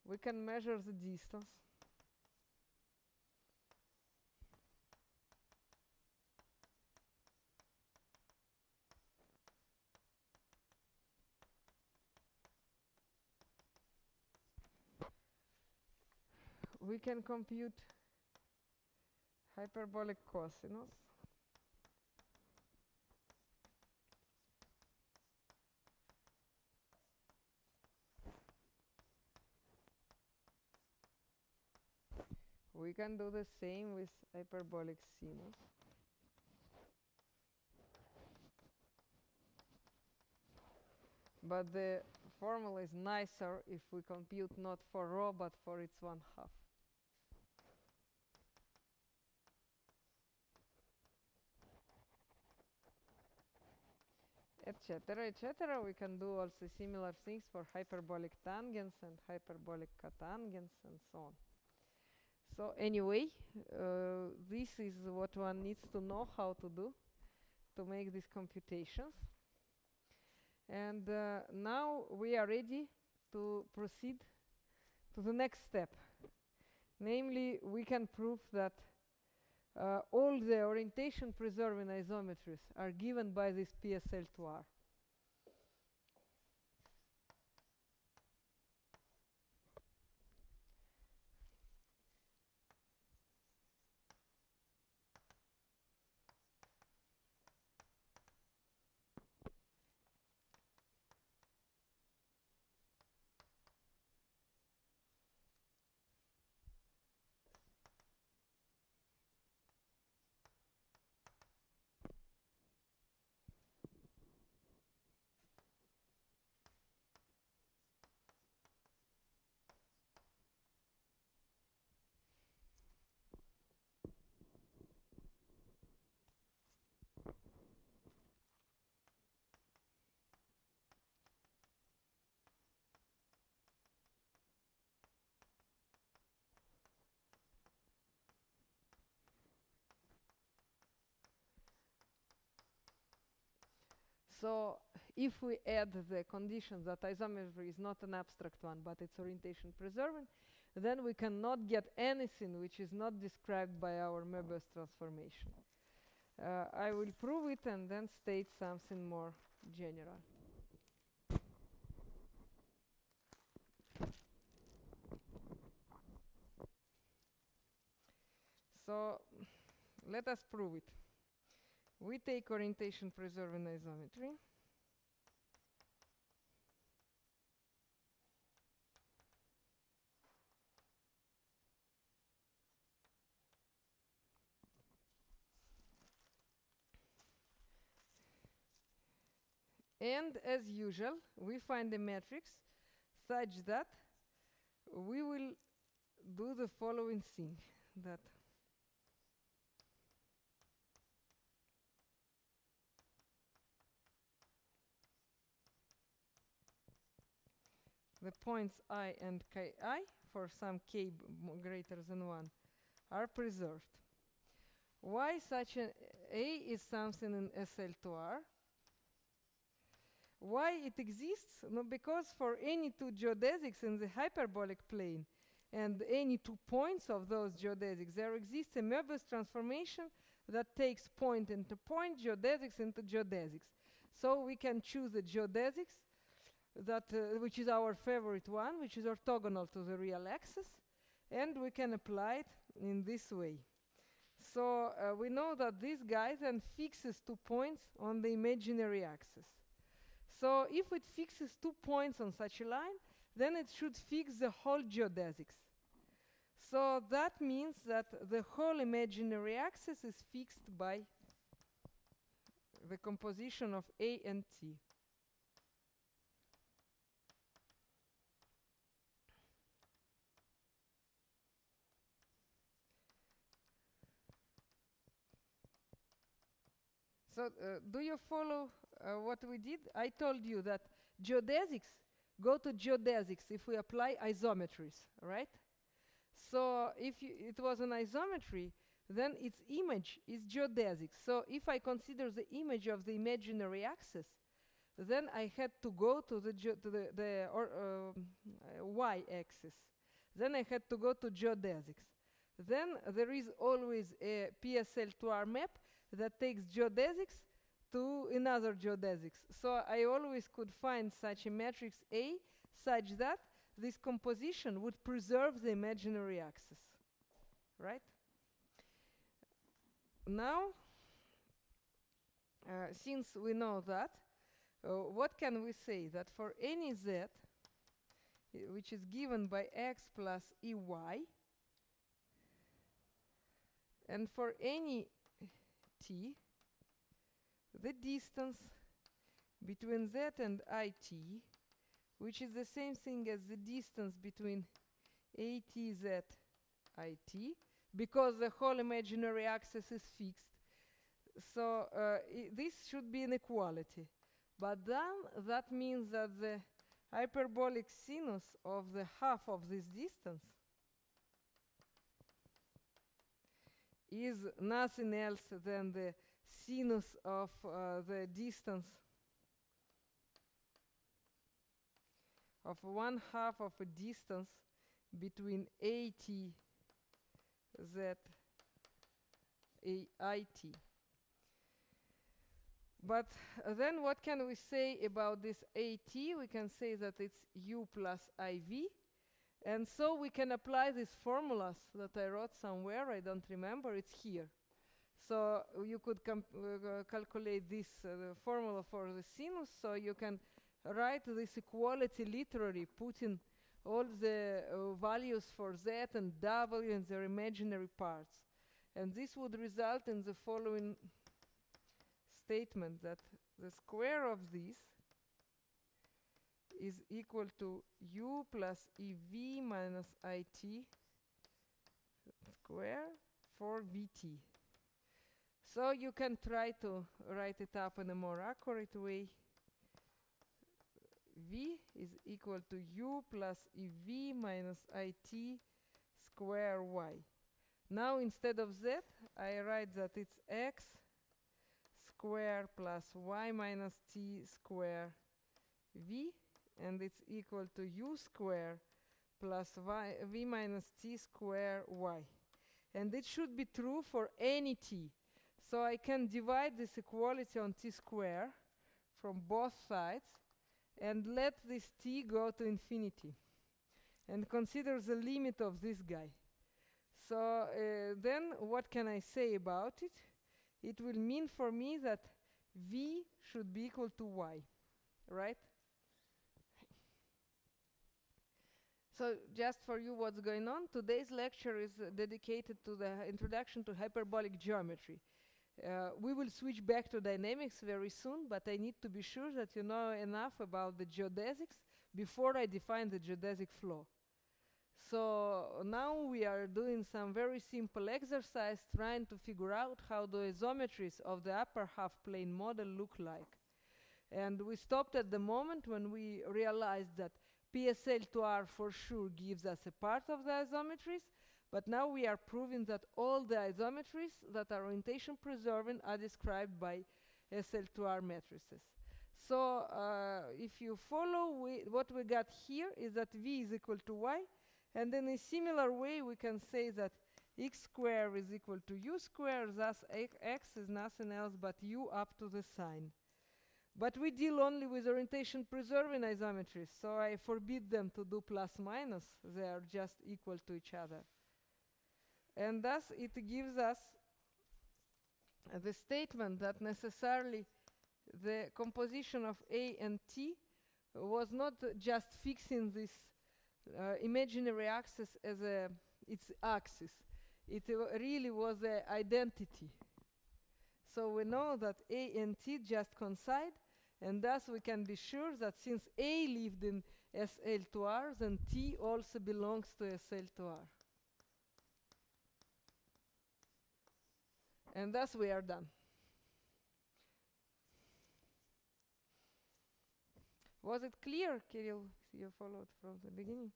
We can measure the distance. We can compute hyperbolic cosinus. We can do the same with hyperbolic sinus. But the formula is nicer if we compute not for rho but for its 1/2. Etc., etc. We can do also similar things for hyperbolic tangents and hyperbolic cotangents and so on. So anyway, this is what one needs to know how to do to make these computations. And now we are ready to proceed to the next step. Namely, we can prove that all the orientation preserving isometries are given by this PSL2R. So if we add the condition that isometry is not an abstract one, but it's orientation preserving, then we cannot get anything which is not described by our Möbius transformation. I will prove it and then state something more general. So let us prove it. We take orientation preserving isometry. And as usual, we find a matrix such that we will do the following thing, that the points I and ki for some k greater than 1 are preserved. Why such an A is something in SL2R? Why it exists? No, because for any two geodesics in the hyperbolic plane and any 2 points of those geodesics, there exists a Möbius transformation that takes point into point, geodesics into geodesics. So we can choose the geodesics that which is our favorite one, which is orthogonal to the real axis, and we can apply it in this way. So we know that this guy then fixes 2 points on the imaginary axis. So if it fixes 2 points on such a line, then it should fix the whole geodesics. So that means that the whole imaginary axis is fixed by the composition of A and T. So do you follow what we did? I told you that geodesics go to geodesics if we apply isometries, right? So if it was an isometry, then its image is geodesic. So if I consider the image of the imaginary axis, then I had to go to the y-axis. Then I had to go to geodesics. Then there is always a PSL2R map that takes geodesics to another geodesics. So I always could find such a matrix A such that this composition would preserve the imaginary axis, right? Now, since we know that, what can we say? That for any z, which is given by x plus ey, and for any t, the distance between z and it, which is the same thing as the distance between ATZ IT, because the whole imaginary axis is fixed. So this should be an equality. But then that means that the hyperbolic sinus of the half of this distance is nothing else than the sinus of the distance of 1/2 of a distance between AT Z IT. But then what can we say about this AT? We can say that it's U plus IV. And so we can apply these formulas that I wrote somewhere. I don't remember. It's here. So you could calculate this formula for the sinus. So you can write this equality literally, putting all the values for Z and W in their imaginary parts. And this would result in the following statement, that the square of this is equal to U plus EV minus IT square for VT. So you can try to write it up in a more accurate way. V is equal to U plus EV minus IT square Y. Now instead of Z, I write that it's X square plus Y minus T square V, and it's equal to U square plus V minus T square Y. And it should be true for any T. So I can divide this equality on T square from both sides and let this T go to infinity and consider the limit of this guy. So then what can I say about it? It will mean for me that V should be equal to Y, right? So just for you what's going on, today's lecture is dedicated to the introduction to hyperbolic geometry. We will switch back to dynamics very soon, but I need to be sure that you know enough about the geodesics before I define the geodesic flow. So now we are doing some very simple exercise trying to figure out how the isometries of the upper half plane model look like. And we stopped at the moment when we realized that PSL2R for sure gives us a part of the isometries, but now we are proving that all the isometries that are orientation preserving are described by SL2R matrices. So if you follow, what we got here is that V is equal to Y, and in a similar way we can say that X square is equal to U square, thus X is nothing else but U up to the sign. But we deal only with orientation preserving isometries, so I forbid them to do plus minus. They are just equal to each other. And thus it gives us the statement that necessarily the composition of A and T was not just fixing this imaginary axis as its axis. It really was an identity. So we know that A and T just coincide, and thus we can be sure that since A lived in SL2R, then T also belongs to SL2R. And thus we are done. Was it clear, Kirill? You followed from the beginning?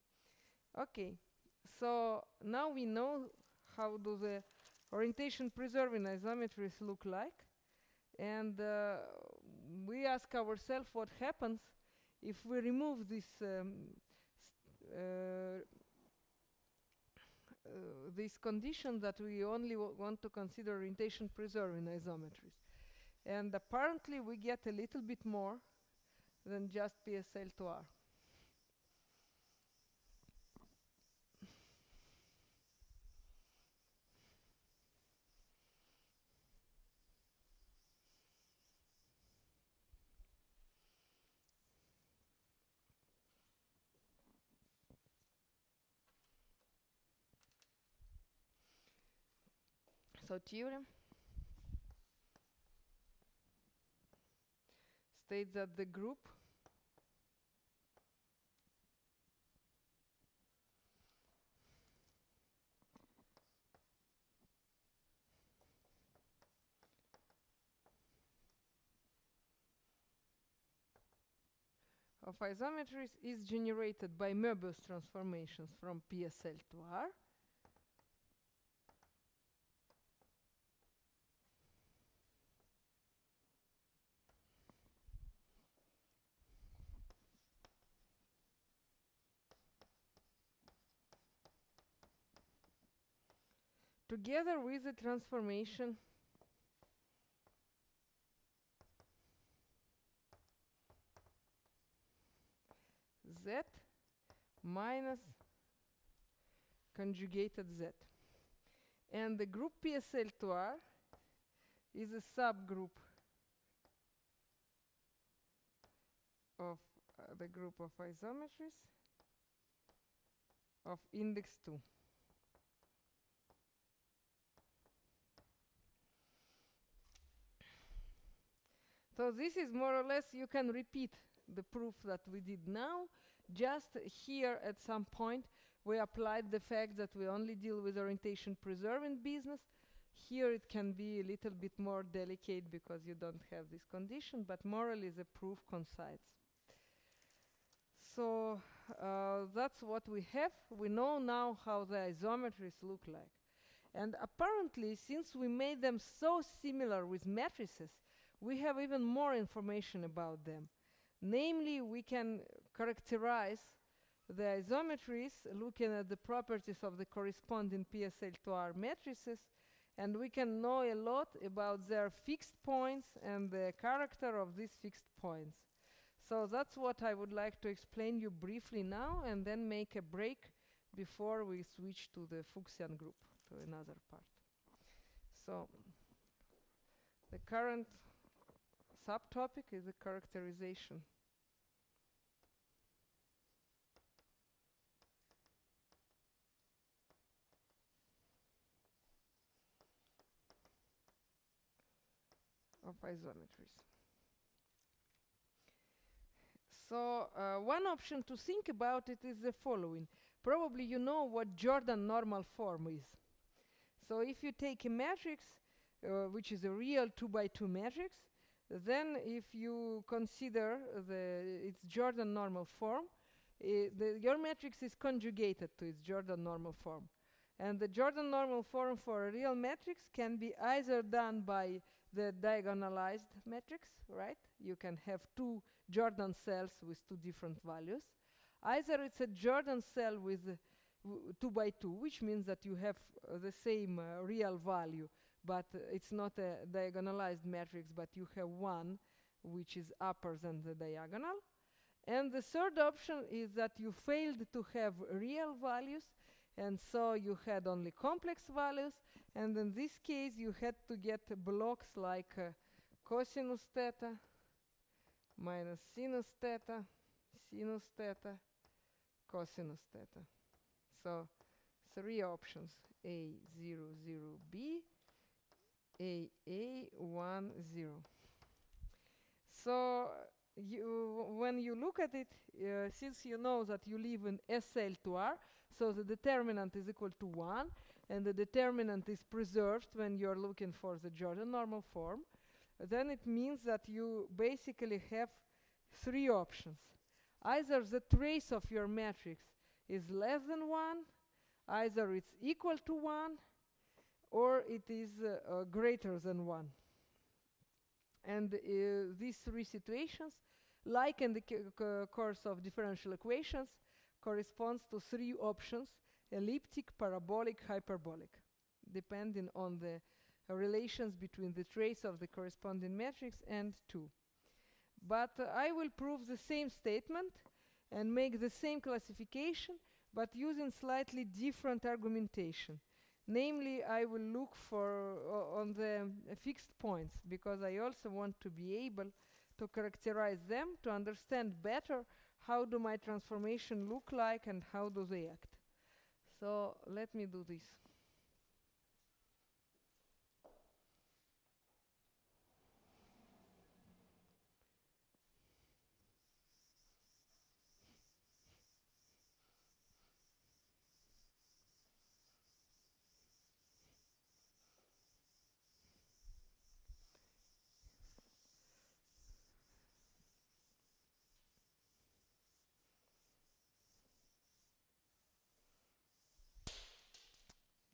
Okay. So now we know how do the orientation preserving isometries look like. And we ask ourselves what happens if we remove this this condition that we only want to consider orientation preserving isometries. And apparently we get a little bit more than just PSL2R. So theorem states that the group of isometries is generated by Möbius transformations from PSL to R. Together with the transformation Z minus conjugated Z. And the group PSL to R is a subgroup of the group of isometries of index 2. So this is more or less, you can repeat the proof that we did now. Just here at some point we applied the fact that we only deal with orientation preserving business. Here it can be a little bit more delicate because you don't have this condition, but morally the proof coincides. So that's what we have. We know now how the isometries look like. And apparently, since we made them so similar with matrices, we have even more information about them. Namely, we can characterize the isometries looking at the properties of the corresponding PSL2R matrices, and we can know a lot about their fixed points and the character of these fixed points. So that's what I would like to explain you briefly now, and then make a break before we switch to the Fuchsian group, to another part. So the current subtopic is the characterization of isometries. So one option to think about it is the following. Probably you know what Jordan normal form is. So if you take a matrix, which is a real 2x2 matrix, then if you consider its Jordan normal form, your matrix is conjugated to its Jordan normal form. And the Jordan normal form for a real matrix can be either done by the diagonalized matrix, right? You can have two Jordan cells with two different values. Either it's a Jordan cell with 2x2, which means that you have the same real value, but it's not a diagonalized matrix, but you have one which is upper than the diagonal. And the third option is that you failed to have real values, and so you had only complex values, and in this case you had to get blocks like cosinus theta minus sinus theta, cosinus theta. So 3 options: A, 0, 0, B, A, 1, 0. So when you look at it, since you know that you live in SL2R, so the determinant is equal to 1, and the determinant is preserved when you're looking for the Jordan normal form, then it means that you basically have 3 options. Either the trace of your matrix is less than 1, either it's equal to 1, or it is greater than 1. And these 3 situations, like in the course of differential equations, corresponds to 3 options: elliptic, parabolic, hyperbolic, depending on the relations between the trace of the corresponding matrix and 2. But I will prove the same statement and make the same classification, but using slightly different argumentation. Namely, I will look for on the fixed points, because I also want to be able to characterize them, to understand better how do my transformation look like and how do they act. So let me do this.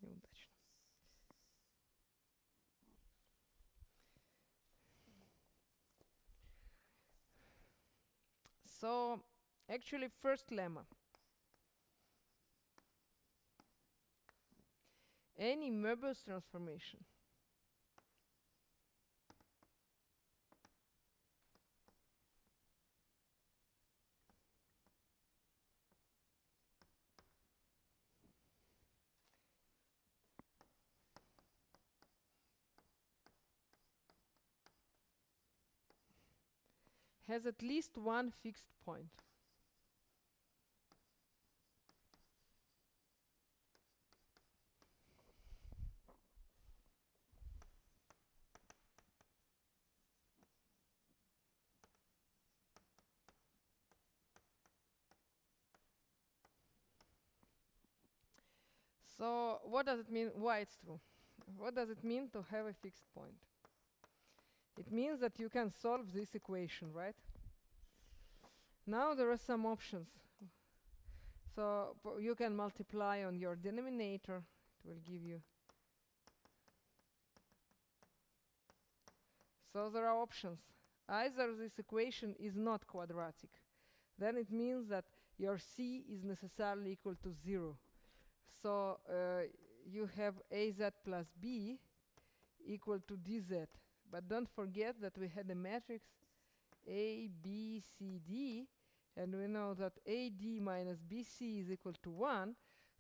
Неудачно. So actually, first lemma: any Möbius transformation has at least one fixed point. So what does it mean? Why it's true? What does it mean to have a fixed point? It means that you can solve this equation, right? Now there are some options. So you can multiply on your denominator. It will give you. So there are options. Either this equation is not quadratic, then it means that your C is necessarily equal to 0. So you have AZ plus B equal to DZ. But don't forget that we had a matrix A, B, C, D, and we know that AD minus BC is equal to 1.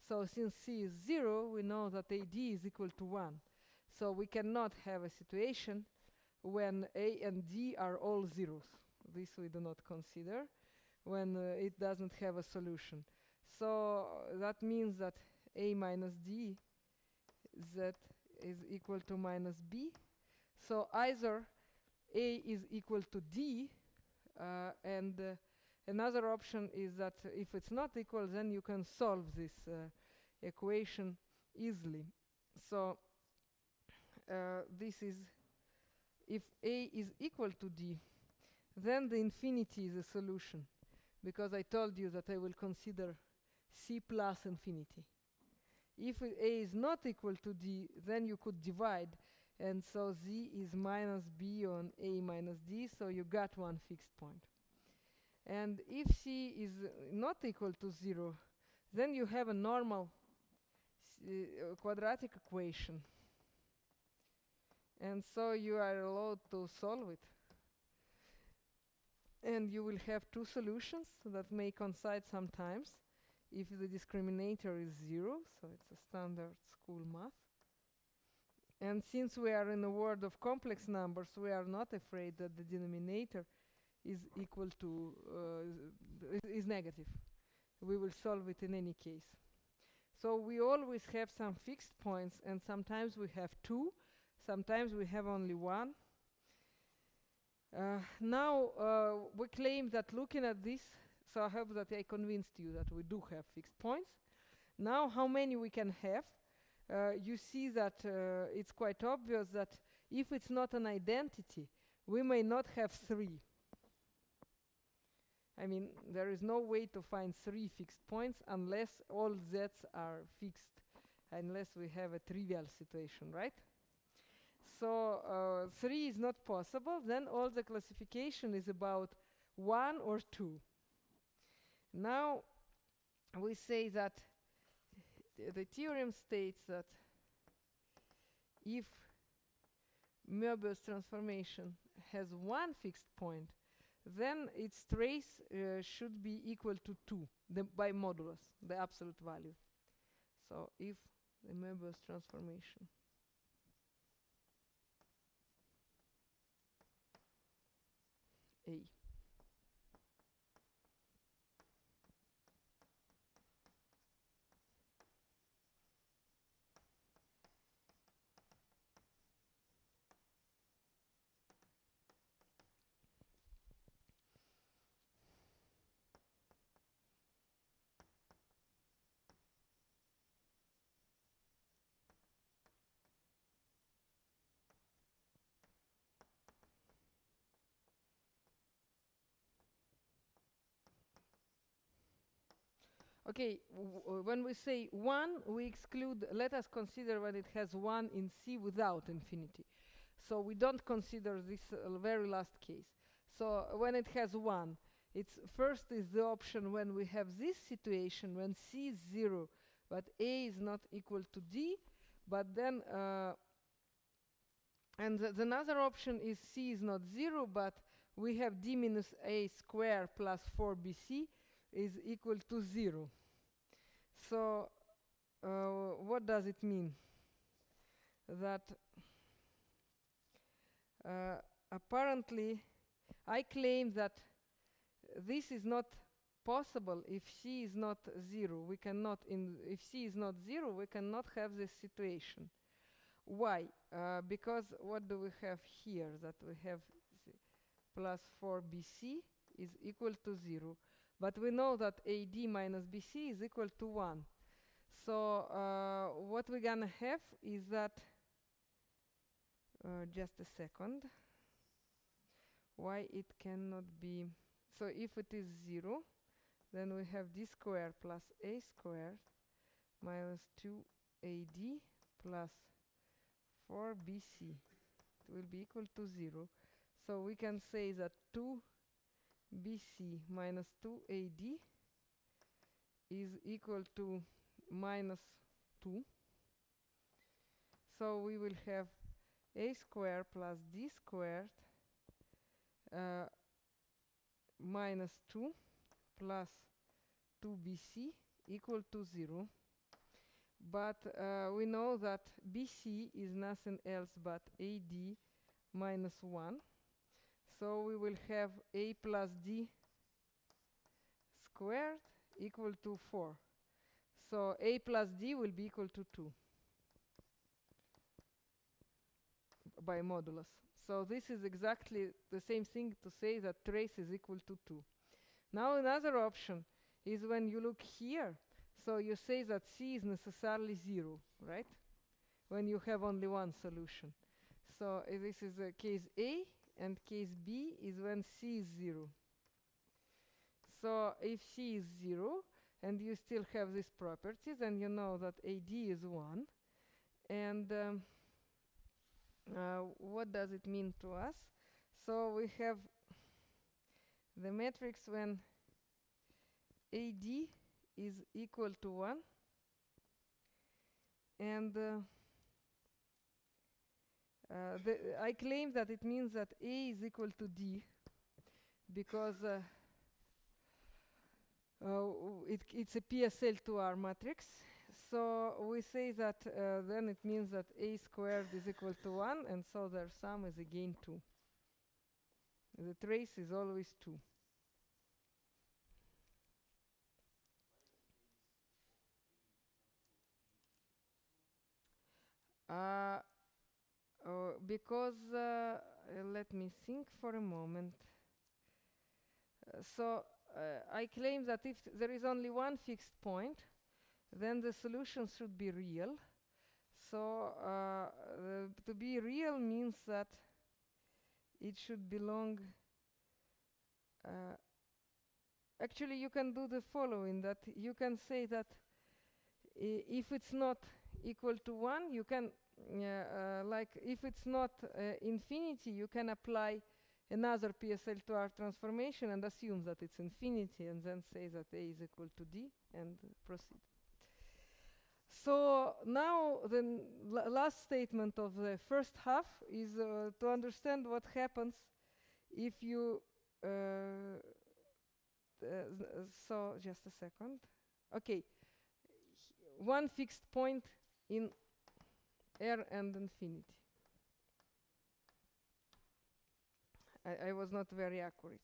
So since C is 0, we know that AD is equal to 1. So we cannot have a situation when A and D are all zeros. This we do not consider when it doesn't have a solution. So that means that A minus D Z is equal to minus B. So either A is equal to D, and another option is that if it's not equal, then you can solve this equation easily. So this is, if A is equal to D, then the infinity is a solution, because I told you that I will consider C plus infinity. If A is not equal to D, then you could divide, and so Z is minus B on A minus D, so you got one fixed point. And if C is not equal to 0, then you have a normal quadratic equation. And so you are allowed to solve it. And you will have two solutions that may coincide sometimes. if the discriminator is 0, so it's a standard school math. And since we are in a world of complex numbers, we are not afraid that the denominator is equal to is negative. We will solve it in any case. So we always have some fixed points, and sometimes we have 2, sometimes we have only 1. Now we claim that looking at this, so I hope that I convinced you that we do have fixed points. Now how many we can have? You see that it's quite obvious that if it's not an identity, we may not have 3. I mean, there is no way to find 3 fixed points unless all z's are fixed, unless we have a trivial situation, right? So 3 is not possible. Then all the classification is about 1 or 2. Now we say that the theorem states that if Möbius transformation has 1 fixed point, then its trace should be equal to 2 by modulus, the absolute value. So if the Möbius transformation A okay, when we say 1, we exclude, let us consider when it has 1 in C without infinity. So we don't consider this very last case. So when it has 1, it's first is the option when we have this situation, when C is 0, but A is not equal to D, but then, and the another option is C is not 0, but we have D minus A square plus 4BC is equal to 0. So what does it mean? That apparently I claim that this is not possible if C is not 0. We cannot, if C is not 0, we cannot have this situation. Why? Because what do we have here? That we have plus 4BC is equal to 0. But we know that AD minus BC is equal to 1. So what we're gonna have is that, just a second, why it cannot be, so if it is 0, then we have D squared plus A squared minus 2AD plus 4BC. It will be equal to 0. So we can say that 2BC minus 2AD is equal to minus 2. So we will have A squared plus D squared minus 2 plus 2BC equal to 0. But we know that BC is nothing else but AD minus 1. So we will have A plus D squared equal to 4. So A plus D will be equal to 2 by modulus. So this is exactly the same thing to say that trace is equal to 2. Now another option is when you look here. So you say that C is necessarily 0, right? When you have only one solution. So this is case A, and case B is when C is 0. So if C is 0, and you still have these properties, and you know that AD is 1, and what does it mean to us? So we have the matrix when AD is equal to 1, and I claim that it means that A is equal to D, because it's a PSL2R matrix. So we say that then it means that A squared is equal to 1, and so their sum is again 2. The trace is always 2. Because let me think for a moment. I claim that if there is only one fixed point, then the solution should be real. So to be real means that it should belong. Actually, you can do the following: that you can say that if it's not equal to 1, you can, like if it's not infinity, you can apply another PSL2R transformation and assume that it's infinity, and then say that A is equal to D and proceed. So now the last statement of the first half is to understand what happens if you so just a second. Okay, one fixed point in R and infinity. I was not very accurate.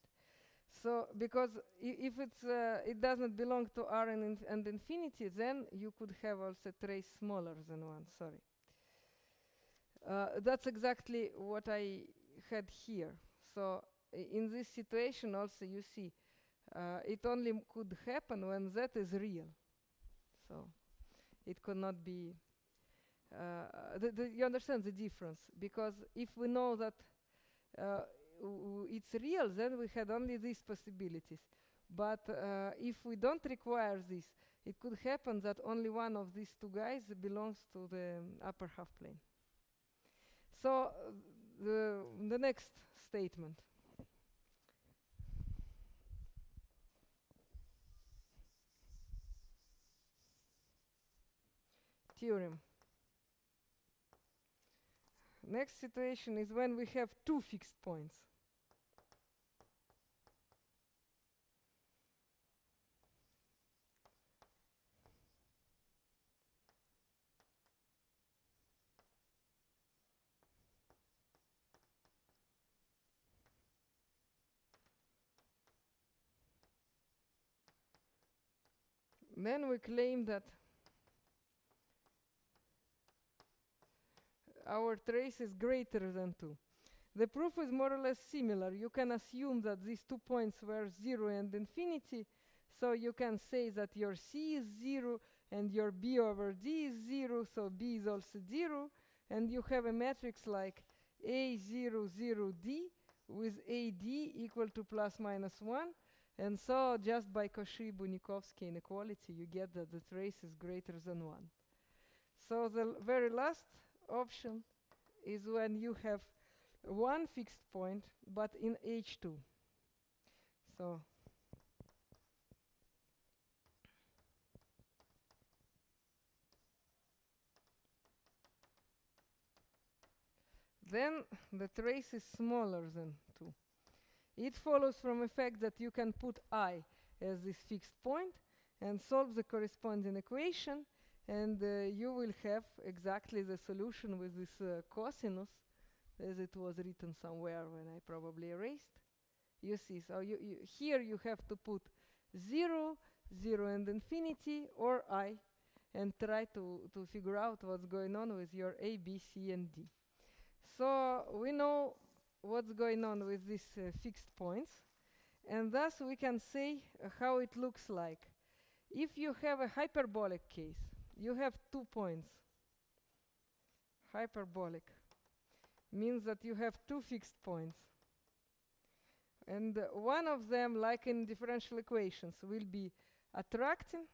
So because if it's it doesn't belong to R and infinity, then you could have also a trace smaller than 1. Sorry. That's exactly what I had here. So in this situation also you see it only could happen when Z is real. So it could not be you understand the difference, because if we know that it's real, then we had only these possibilities. But if we don't require this, it could happen that only one of these two guys belongs to the upper half plane. So the next statement. Theorem. Next situation is when we have two fixed points. Then we claim that our trace is greater than 2. The proof is more or less similar. You can assume that these 2 points were 0 and infinity, so you can say that your C is 0 and your B over D is 0, so B is also 0, and you have a matrix like A0, 0, D with AD equal to plus minus 1, and so just by Cauchy-Bunyakovsky inequality you get that the trace is greater than 1. So the very last option is when you have one fixed point but in H2. So then the trace is smaller than 2. It follows from the fact that you can put I as this fixed point and solve the corresponding equation, and you will have exactly the solution with this cosinus, as it was written somewhere when I probably erased. You see, so here you have to put 0, 0 and infinity, or I, and try to figure out what's going on with your A, B, C, and D. So we know what's going on with these fixed points, and thus we can say how it looks like. If you have a hyperbolic case, you have 2 points. Hyperbolic means that you have 2 fixed points. And one of them, like in differential equations, will be attracting,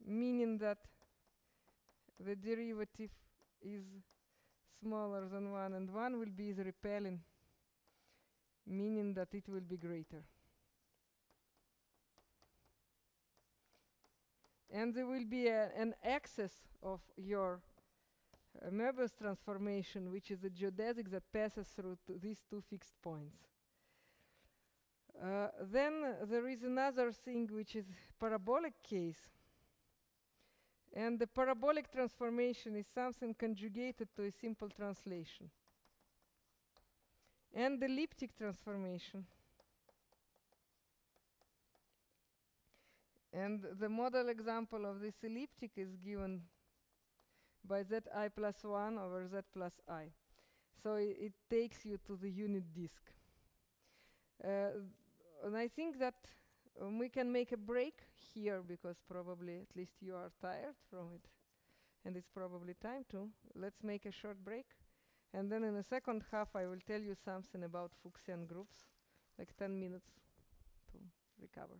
meaning that the derivative is smaller than 1, and one will be the repelling, meaning that it will be greater. And there will be an excess of your Möbius transformation, which is a geodesic that passes through these 2 fixed points. Then there is another thing which is parabolic case. And the parabolic transformation is something conjugated to a simple translation. And elliptic transformation. And the model example of this elliptic is given by zi plus 1 over z plus I. So it takes you to the unit disk. And I think that we can make a break here because probably at least you are tired from it. And it's probably time to. Let's make a short break. And then in the second half I will tell you something about Fuchsian groups, like 10 minutes to recover.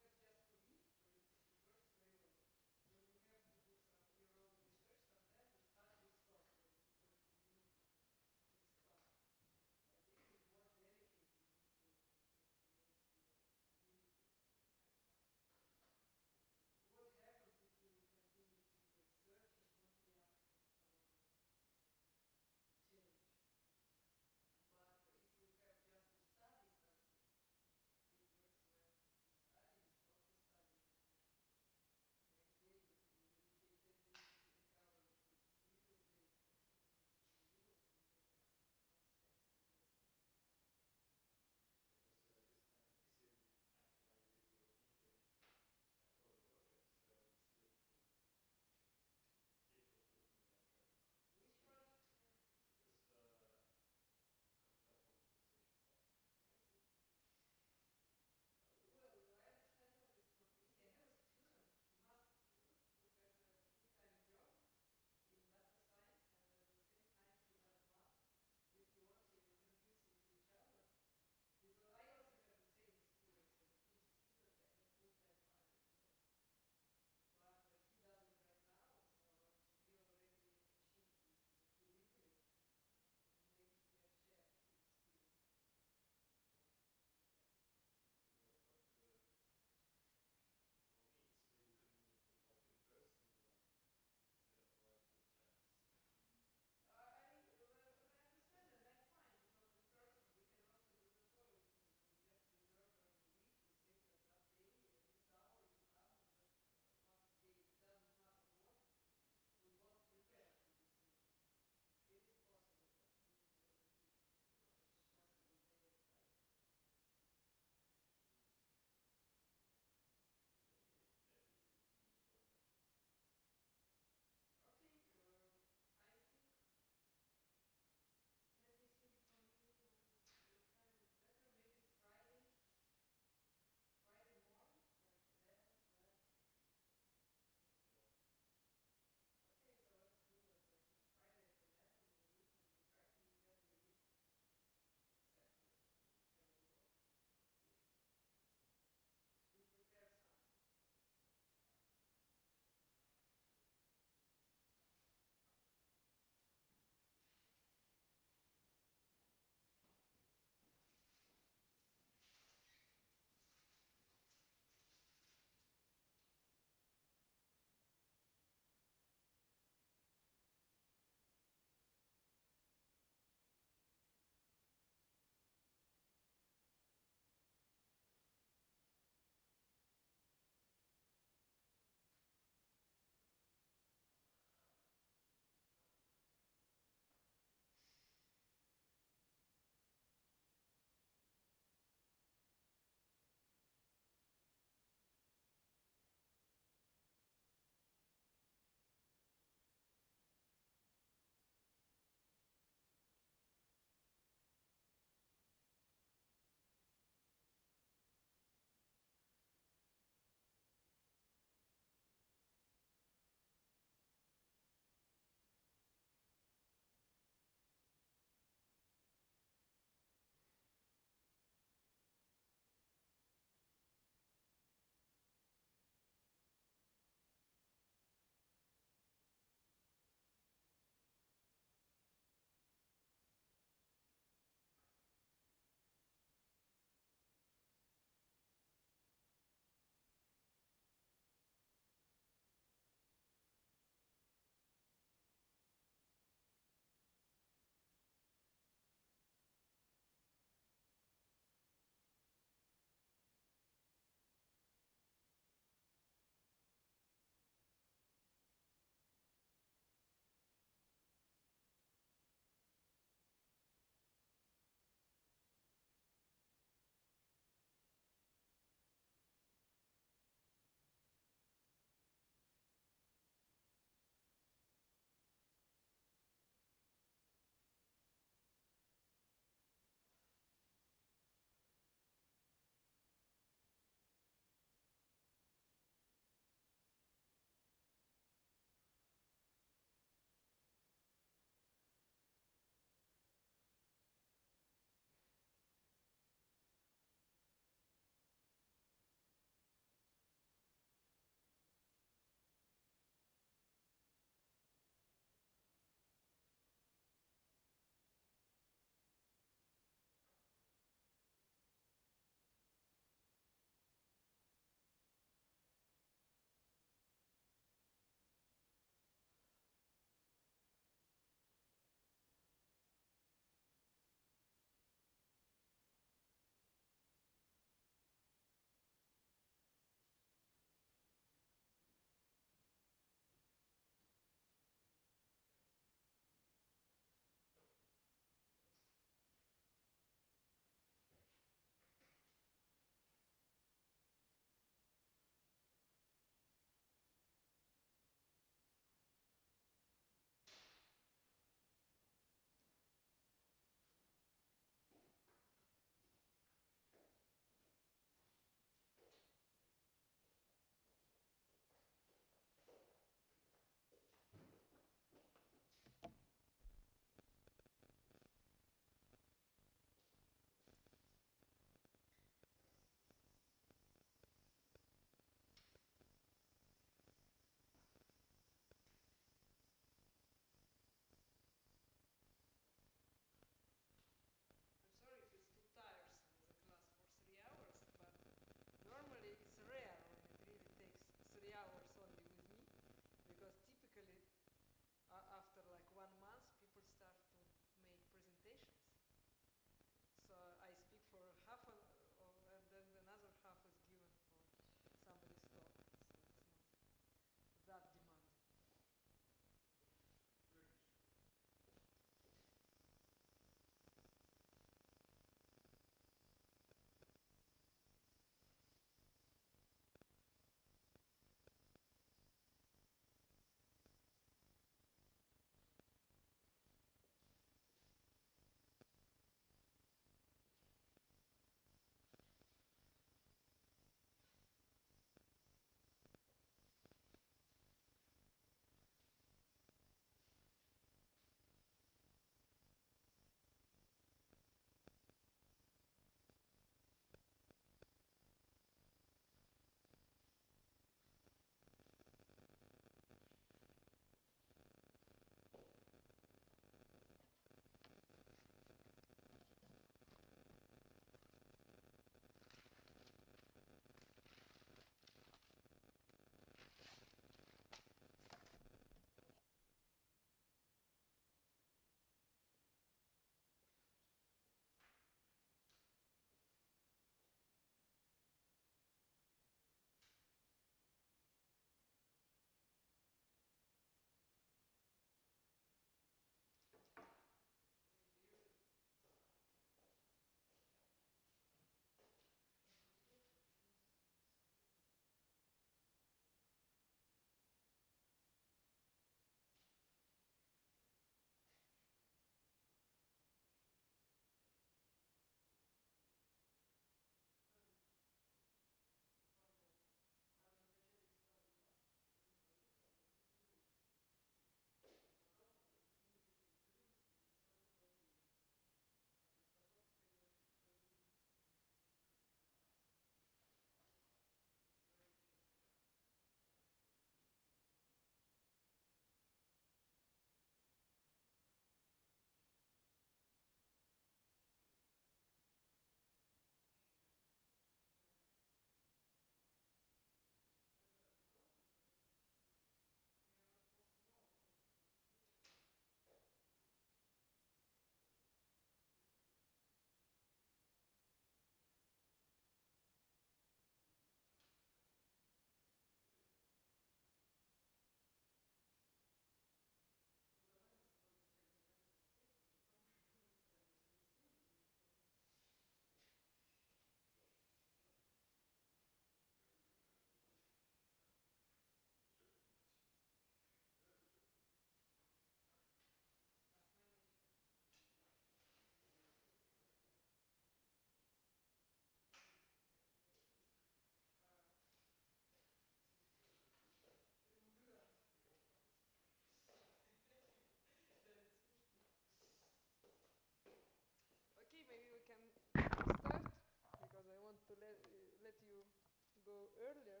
go earlier.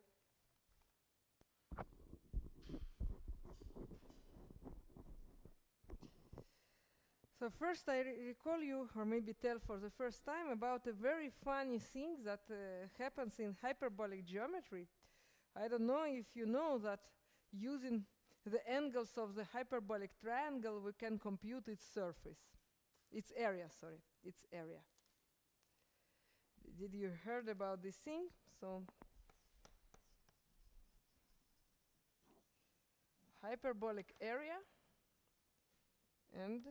So first I recall you, or maybe tell for the first time, about a very funny thing that happens in hyperbolic geometry. I don't know if you know that using the angles of the hyperbolic triangle we can compute its surface. Its area, sorry. Its area. Did you heard about this thing? So hyperbolic area and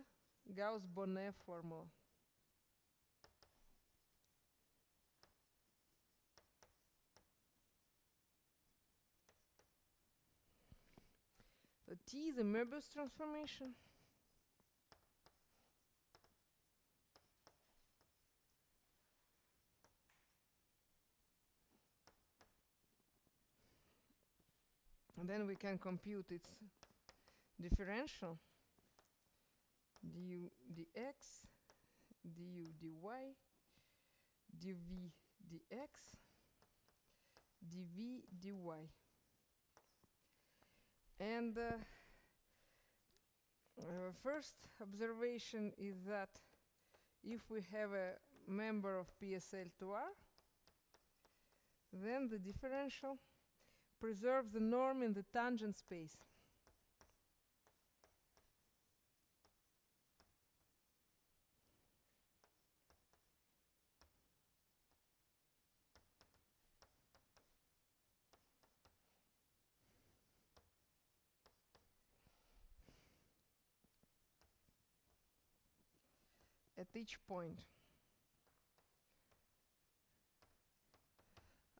Gauss-Bonnet formula. So T is a Möbius transformation. And then we can compute its differential du dx, du dy, dv dx, dv dy. And first observation is that if we have a member of PSL2R, then the differential preserves the norm in the tangent space. At each point.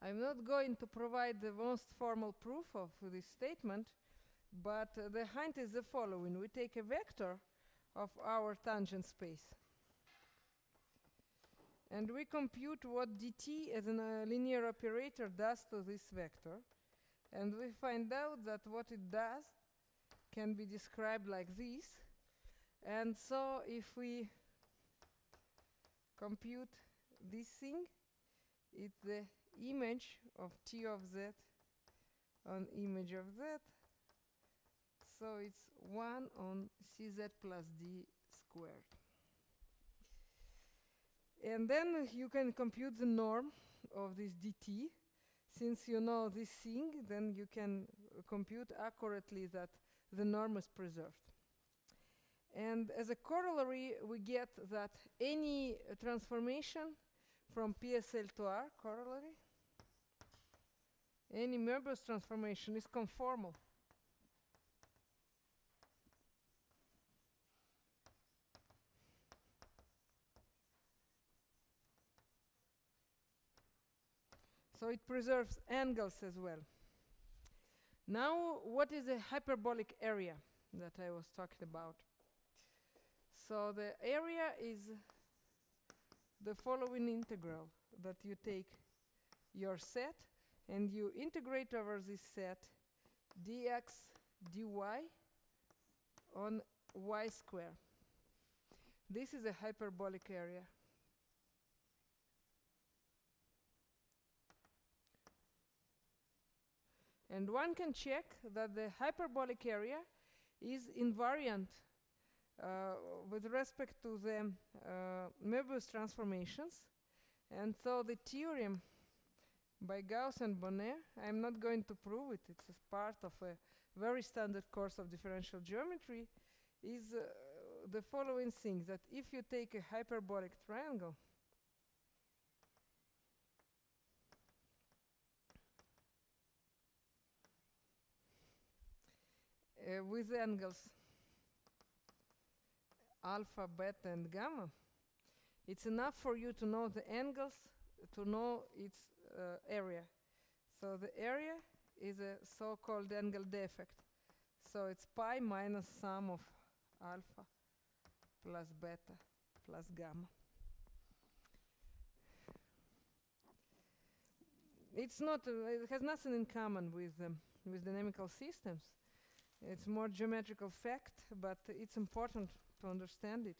I'm not going to provide the most formal proof of this statement, but the hint is the following. We take a vector of our tangent space, and we compute what dt as a linear operator does to this vector, and we find out that what it does can be described like this. And so if we compute this thing, it's the image of T of Z on image of Z. So it's 1 on Cz plus D squared. And then you can compute the norm of this dt. Since you know this thing, then you can compute accurately that the norm is preserved. And as a corollary, we get that any transformation from PSL to R, corollary, any Möbius transformation is conformal. So it preserves angles as well. Now, what is the hyperbolic area that I was talking about? So the area is the following integral, that you take your set and you integrate over this set dx dy on y square. This is a hyperbolic area. And one can check that the hyperbolic area is invariant with respect to the Möbius transformations. And so the theorem by Gauss and Bonnet, I'm not going to prove it, it's a part of a very standard course of differential geometry, is the following thing, that if you take a hyperbolic triangle, with angles alpha, beta, and gamma, it's enough for you to know the angles, to know its area. So the area is a so-called angle defect. So it's pi minus sum of alpha plus beta plus gamma. It's not, it has nothing in common with dynamical systems. It's more geometrical fact, but it's important to understand it.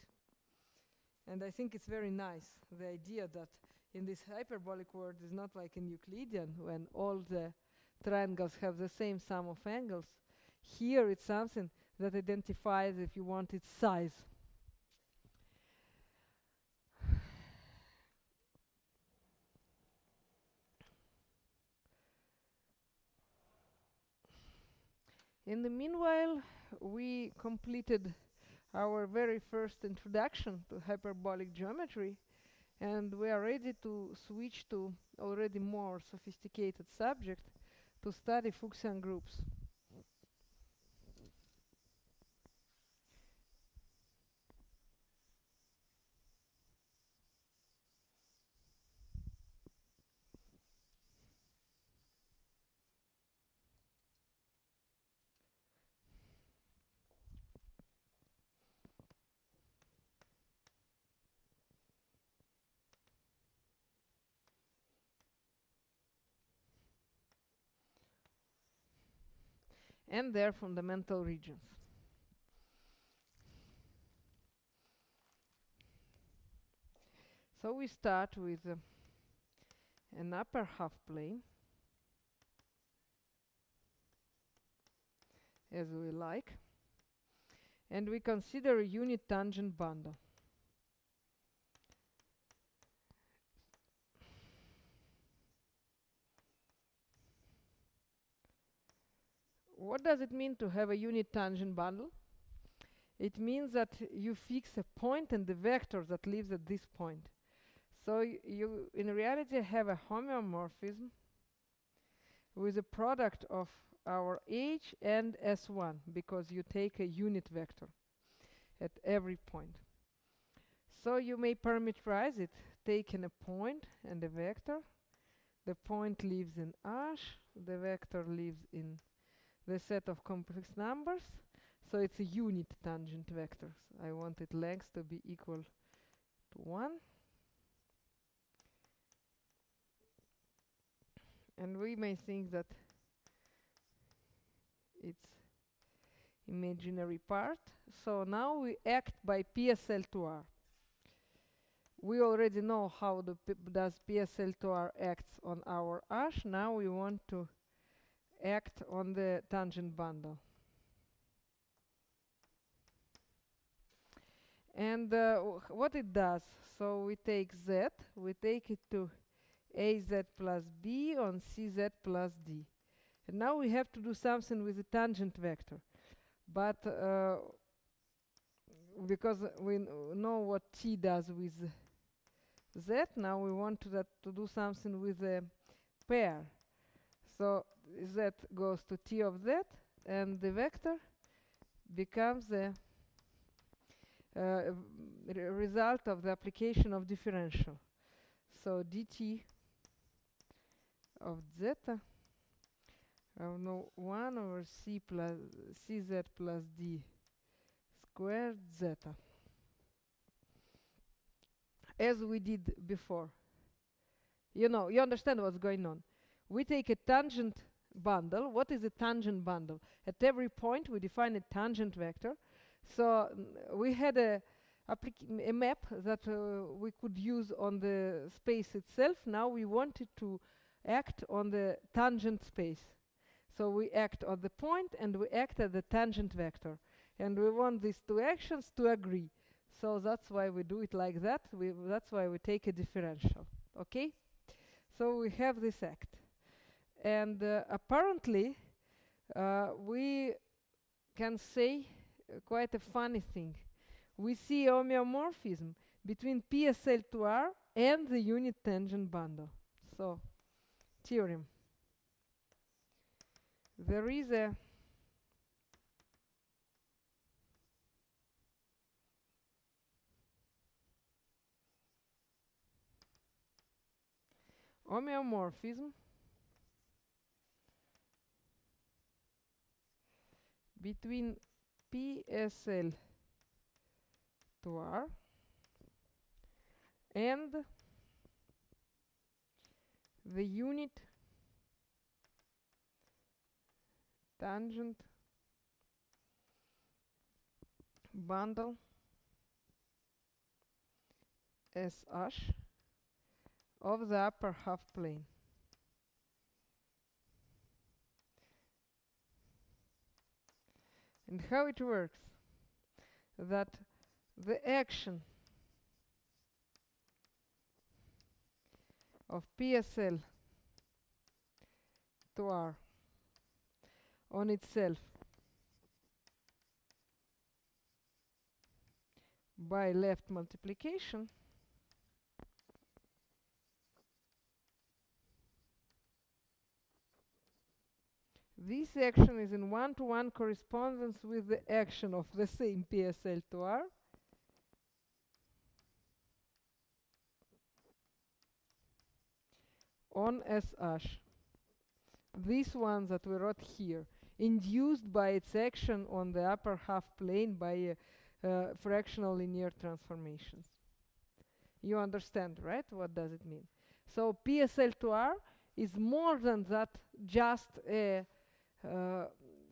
And I think it's very nice, the idea that in this hyperbolic world is not like in Euclidean when all the triangles have the same sum of angles. Here it's something that identifies, if you want, its size. In the meanwhile, we completed our very first introduction to hyperbolic geometry, and we are ready to switch to already more sophisticated subject to study Fuchsian groups. And their fundamental regions. So we start with an upper half plane, as we like, and we consider a unit tangent bundle. What does it mean to have a unit tangent bundle? It means that you fix a point and the vector that lives at this point. So you in reality have a homeomorphism with a product of our H and S1, because you take a unit vector at every point. So you may parameterize it, taking a point and a vector. The point lives in H, the vector lives in the set of complex numbers, so it's a unit tangent vector. I want its length to be equal to 1. And we may think that it's imaginary part. So now we act by PSL2R. We already know how does PSL2R acts on our H. Now we want to act on the tangent bundle. And what it does, so we take Z, we take it to AZ plus B on CZ plus D. And now we have to do something with the tangent vector. But because we know what T does with Z, now we want to do something with a pair. So Z goes to T of Z, and the vector becomes the result of the application of differential. So dt of zeta, I know 1 over C plus CZ plus D squared zeta, as we did before. You know, you understand what's going on. We take a tangent bundle. What is a tangent bundle? At every point we define a tangent vector. So we had a map that we could use on the space itself. Now we wanted to act on the tangent space. So we act on the point and we act at the tangent vector. And we want these two actions to agree. So that's why we do it like that. That's why we take a differential. Okay? So we have this act. And apparently we can say quite a funny thing. We see homeomorphism between PSL2R and the unit tangent bundle. So, theorem. There is a homeomorphism between PSL2R and the unit tangent bundle SH of the upper half plane. And how it works? That the action of PSL to R on itself by left multiplication this action is in one-to-one correspondence with the action of the same PSL to R on SH. This one that we wrote here, induced by its action on the upper half plane by fractional linear transformations. You understand, right? What does it mean? So PSL to R is more than that, just a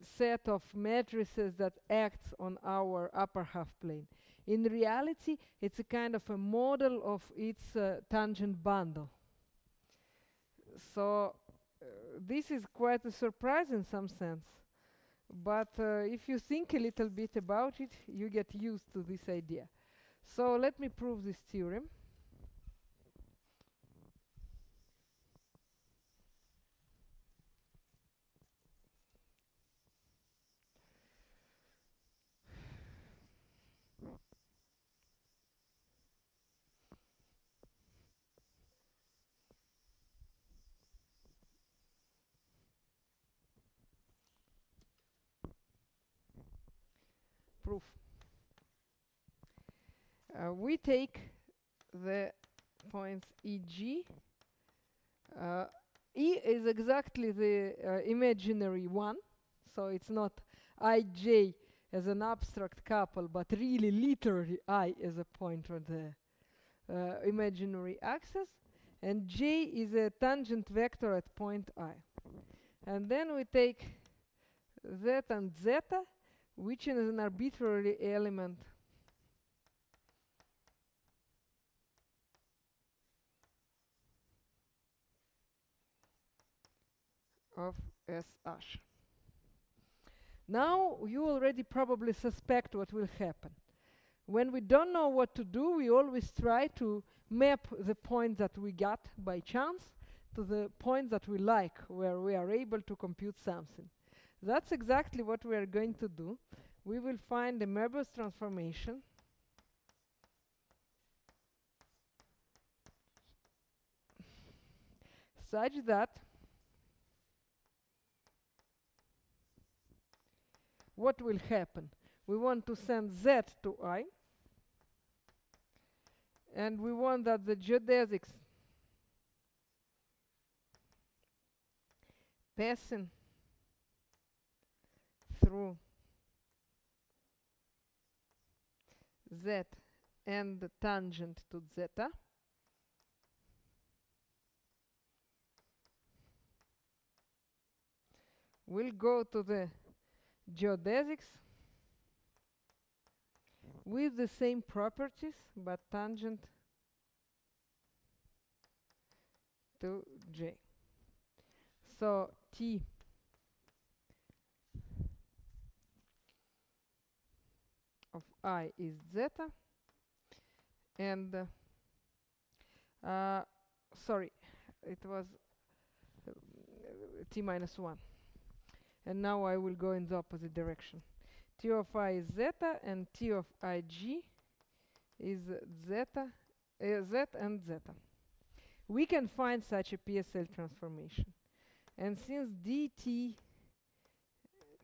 set of matrices that acts on our upper half plane. In reality, it's a kind of a model of its tangent bundle. So this is quite a surprise in some sense, but if you think a little bit about it, you get used to this idea. So let me prove this theorem. Proof. We take the points EG. E is exactly the imaginary one, so it's not IJ as an abstract couple, but really literally I as a point on the imaginary axis, and J is a tangent vector at point I. And then we take Z and zeta, which is an arbitrary element of SH. Now you already probably suspect what will happen. When we don't know what to do, we always try to map the point that we got by chance to the point that we like, where we are able to compute something. That's exactly what we are going to do. We will find a Möbius transformation such that what will happen? We want to send Z to I, and we want that the geodesics passing through Z and the tangent to zeta will go to the geodesics with the same properties but tangent to J. So T of I is zeta, and sorry, it was T minus 1. And now I will go in the opposite direction. T of I is zeta, and T of IG is zeta, Z and zeta. We can find such a PSL transformation. And since dt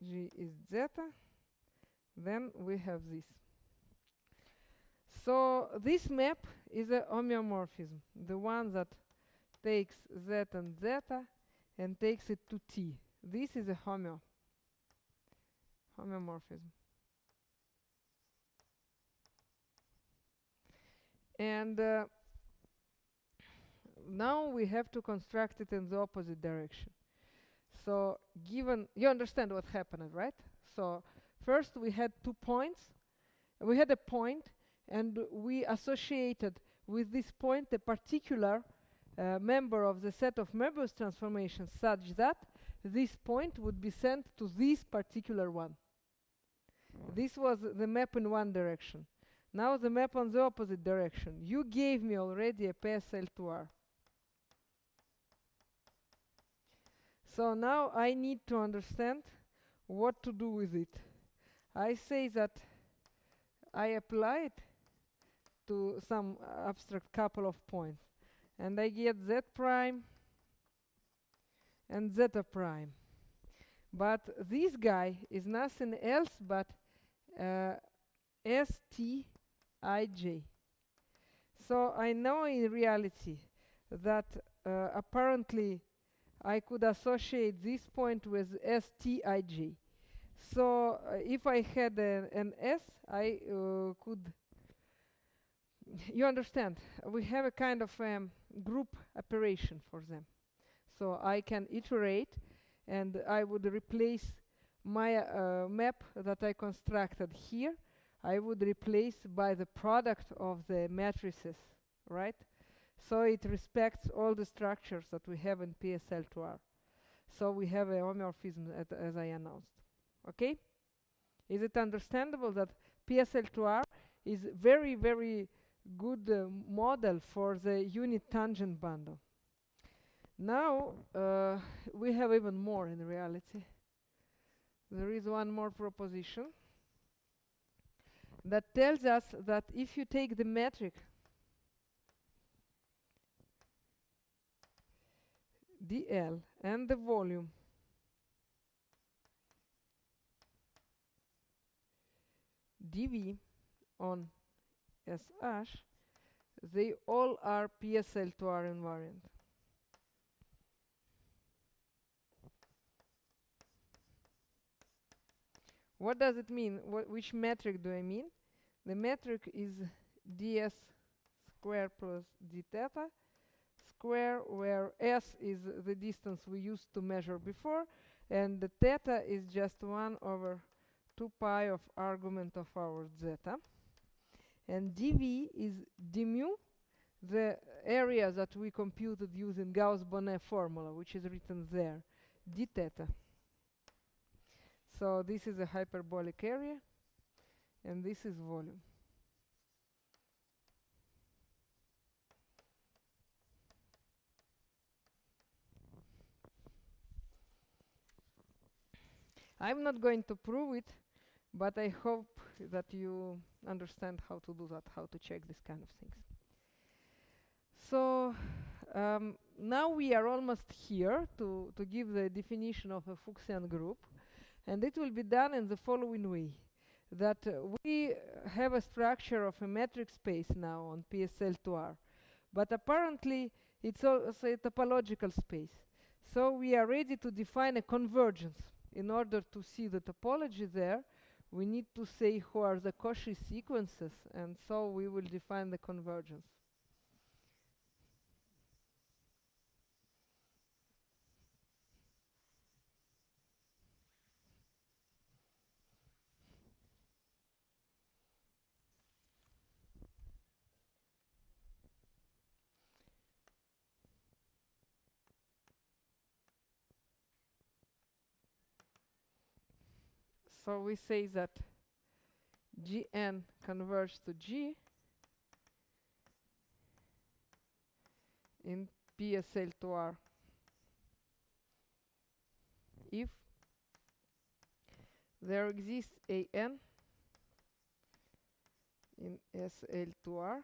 G is zeta, then we have this. So this map is a homeomorphism, the one that takes Z and zeta and takes it to T. This is a homeomorphism. And now we have to construct it in the opposite direction. So given, you understand what happened, right? So first we had 2 points. We had a point, and we associated with this point a particular member of the set of Möbius transformations such that this point would be sent to this particular one. This was the map in one direction. Now the map on the opposite direction. You gave me already a PSL2R. So now I need to understand what to do with it. I say that I apply it to some abstract couple of points. And I get Z prime and zeta prime. But this guy is nothing else but STIJ. So I know in reality that apparently I could associate this point with STIJ. So if I had an S, I could... You understand, we have a kind of group operation for them. So I can iterate, and I would replace my map that I constructed here. I would replace by the product of the matrices, right? So it respects all the structures that we have in PSL2R. So we have a homomorphism as I announced. Okay? Is it understandable that PSL2R is very, very good model for the unit tangent bundle? Now we have even more in reality. There is one more proposition that tells us that if you take the metric dl and the volume dv on SH, they all are PSL2R invariant. What does it mean? Which metric do I mean? The metric is ds square plus d theta square, where s is the distance we used to measure before, and the theta is just 1 over 2 pi of argument of our zeta. And dv is d mu, the area that we computed using Gauss-Bonnet formula, which is written there, d theta. So this is a hyperbolic area, and this is volume. I'm not going to prove it, but I hope that you understand how to do that, how to check this kind of things. So now we are almost here to give the definition of a Fuchsian group, and it will be done in the following way. That we have a structure of a metric space now on PSL2R, but apparently it's also a topological space. So we are ready to define a convergence. In order to see the topology there, we need to say who are the Cauchy sequences, and so we will define the convergence. So we say that Gn converges to G in PSL2R if there exists An in SL2R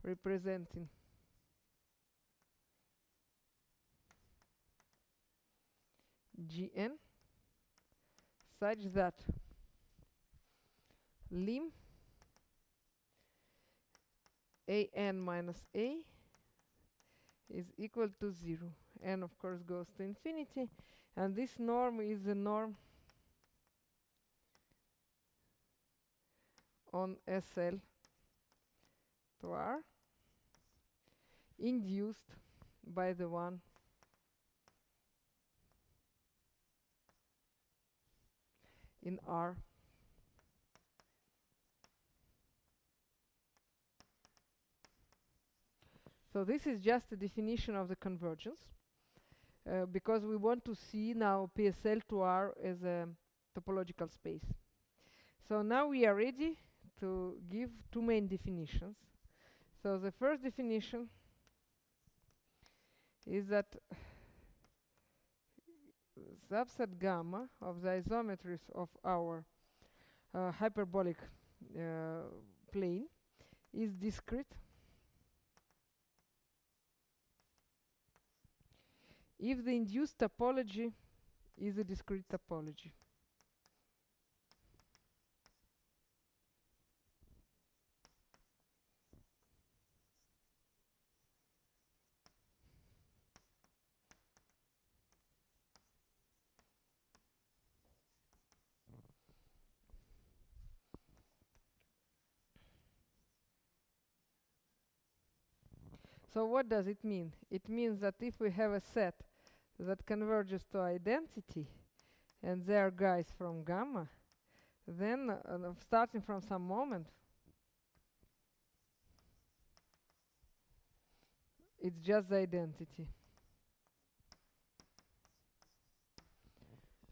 representing Gn such that lim An minus A is equal to 0. N, of course, goes to infinity, and this norm is the norm on SL to R induced by the one in R. So this is just a definition of the convergence, because we want to see now PSL2R as a topological space. So now we are ready to give two main definitions. So the first definition is that subset gamma of the isometries of our hyperbolic plane is discrete if the induced topology is a discrete topology. So what does it mean? It means that if we have a set that converges to identity and they are guys from gamma, then starting from some moment, it's just the identity.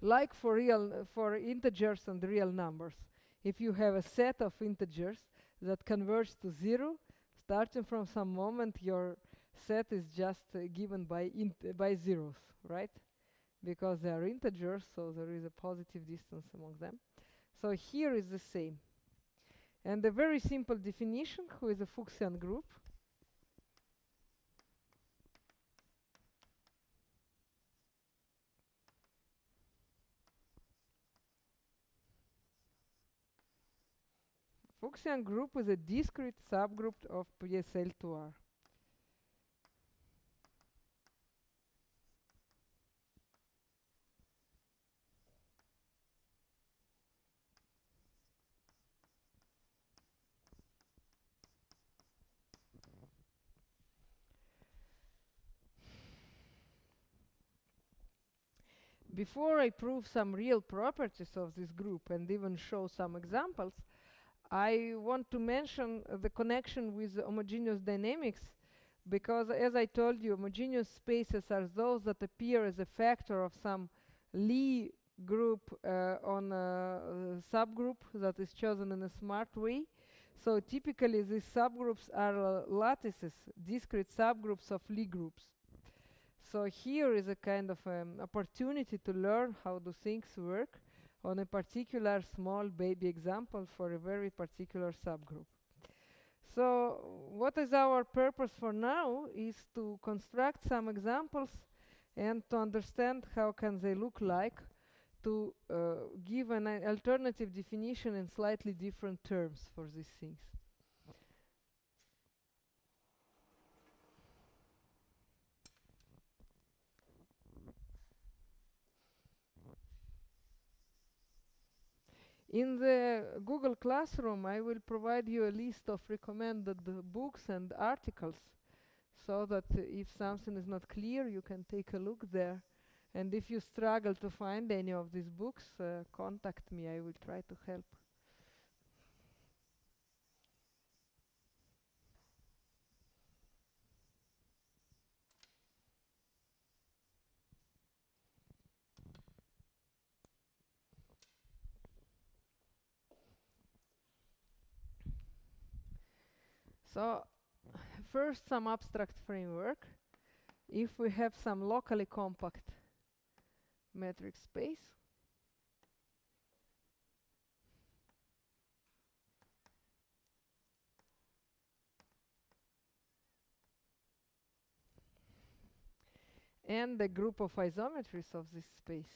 Like for for integers and real numbers. If you have a set of integers that converge to 0, starting from some moment, your set is just given by zeros, right? Because they are integers, so there is a positive distance among them. So here is the same. And a very simple definition, who is a Fuchsian group. Fuchsian group is a discrete subgroup of PSL2R. Before I prove some real properties of this group and even show some examples, I want to mention the connection with homogeneous dynamics, because as I told you, homogeneous spaces are those that appear as a factor of some Lie group on a subgroup that is chosen in a smart way. So typically these subgroups are lattices, discrete subgroups of Lie groups. So here is a kind of opportunity to learn how do things work on a particular small baby example for a very particular subgroup. So what is our purpose for now is to construct some examples and to understand how can they look like, to give an alternative definition in slightly different terms for these things. In the Google Classroom, I will provide you a list of recommended books and articles, so that if something is not clear, you can take a look there. And if you struggle to find any of these books, contact me. I will try to help. So first, some abstract framework. If we have some locally compact metric space, and the group of isometries of this space,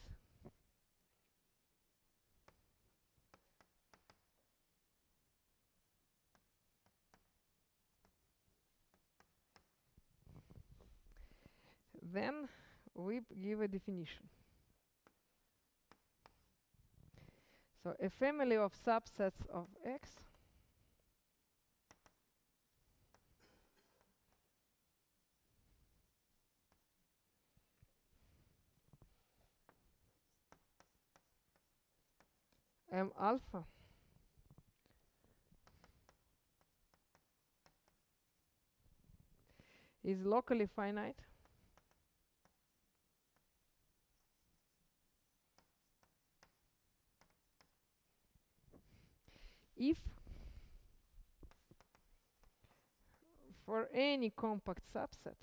then we give a definition. So a family of subsets of X M alpha is locally finite if for any compact subset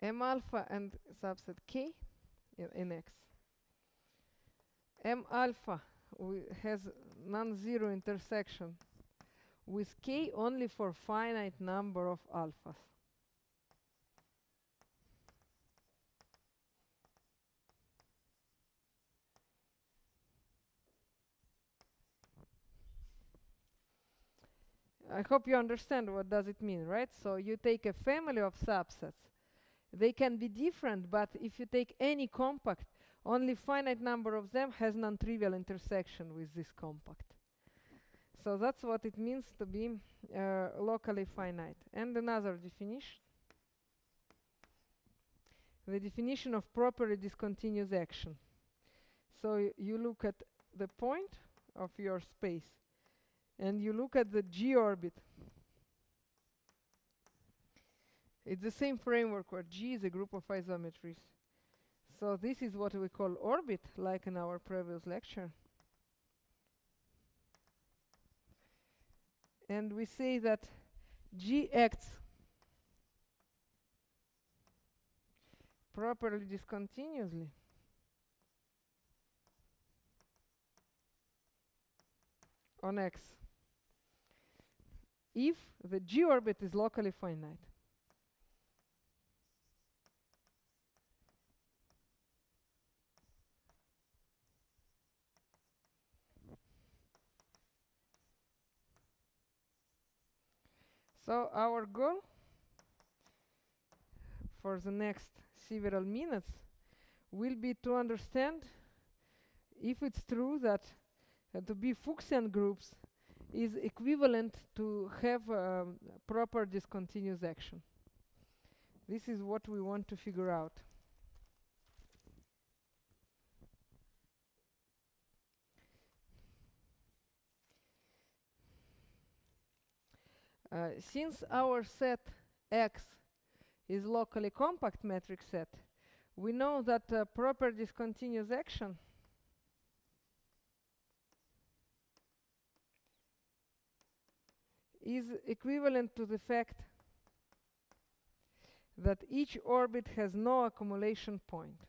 M alpha and subset K in X, M alpha has non-zero intersection with K only for finite number of alphas. I hope you understand what does it mean, right? So you take a family of subsets. They can be different, but if you take any compact, only finite number of them has non-trivial intersection with this compact. So that's what it means to be locally finite. And another definition. The definition of properly discontinuous action. So you look at the point of your space and you look at the G orbit. It's the same framework where G is a group of isometries. So this is what we call orbit, like in our previous lecture. And we say that G acts properly discontinuously on X if the G orbit is locally finite. So our goal for the next several minutes will be to understand if it's true that to be Fuchsian groups is equivalent to have proper discontinuous action. This is what we want to figure out. Since our set X is locally compact metric set, we know that proper discontinuous action is equivalent to the fact that each orbit has no accumulation point.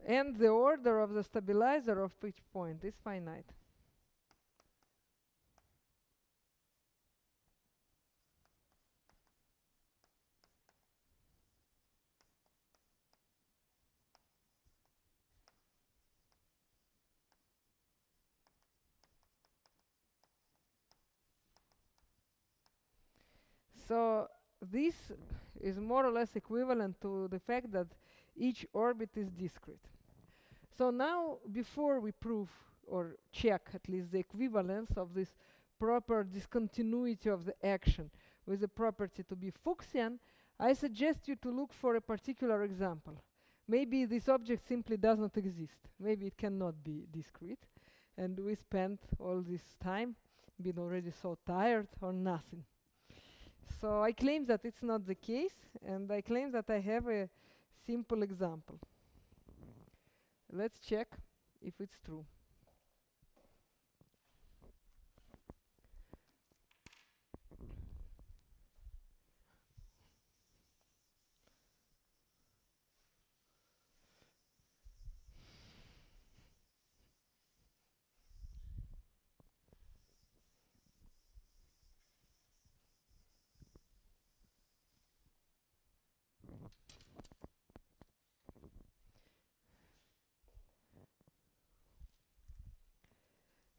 And the order of the stabilizer of each point is finite. So this is more or less equivalent to the fact that each orbit is discrete. So now, before we prove or check at least the equivalence of this proper discontinuity of the action with the property to be Fuchsian, I suggest you to look for a particular example. Maybe this object simply does not exist. Maybe it cannot be discrete. And we spent all this time being already so tired or nothing. So I claim that it's not the case, and I claim that I have a simple example. Let's check if it's true.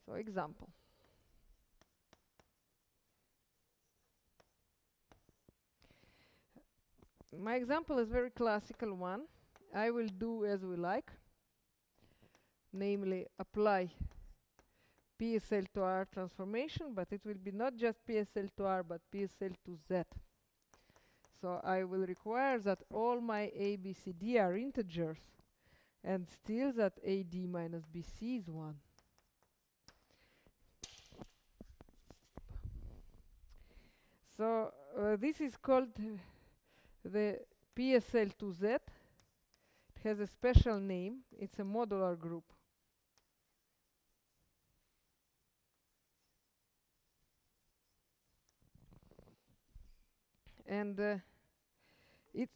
So example. My example is very classical one. I will do as we like, namely apply PSL to R transformation, but it will be not just PSL to R, but PSL to Z. So I will require that all my A, B, C, D are integers, and still that AD minus BC is 1. So this is called the PSL to Z. It has a special name. It's a modular group. And it's...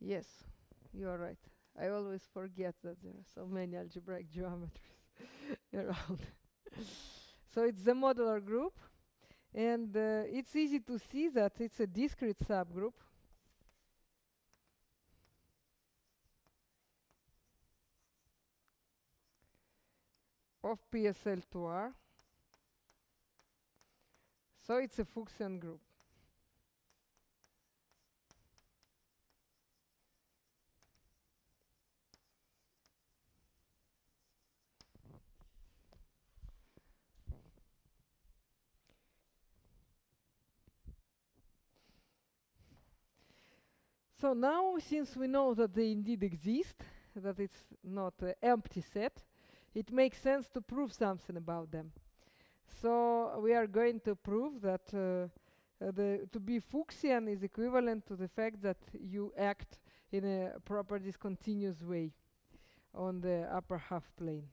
Yes, you are right. I always forget that there are so many algebraic geometries around. So it's the modular group. And it's easy to see that it's a discrete subgroup. Of PSL to R. So it's a Fuchsian group. So now, since we know that they indeed exist, that it's not an empty set, it makes sense to prove something about them. So we are going to prove that to be Fuchsian is equivalent to the fact that you act in a proper discontinuous way on the upper half plane.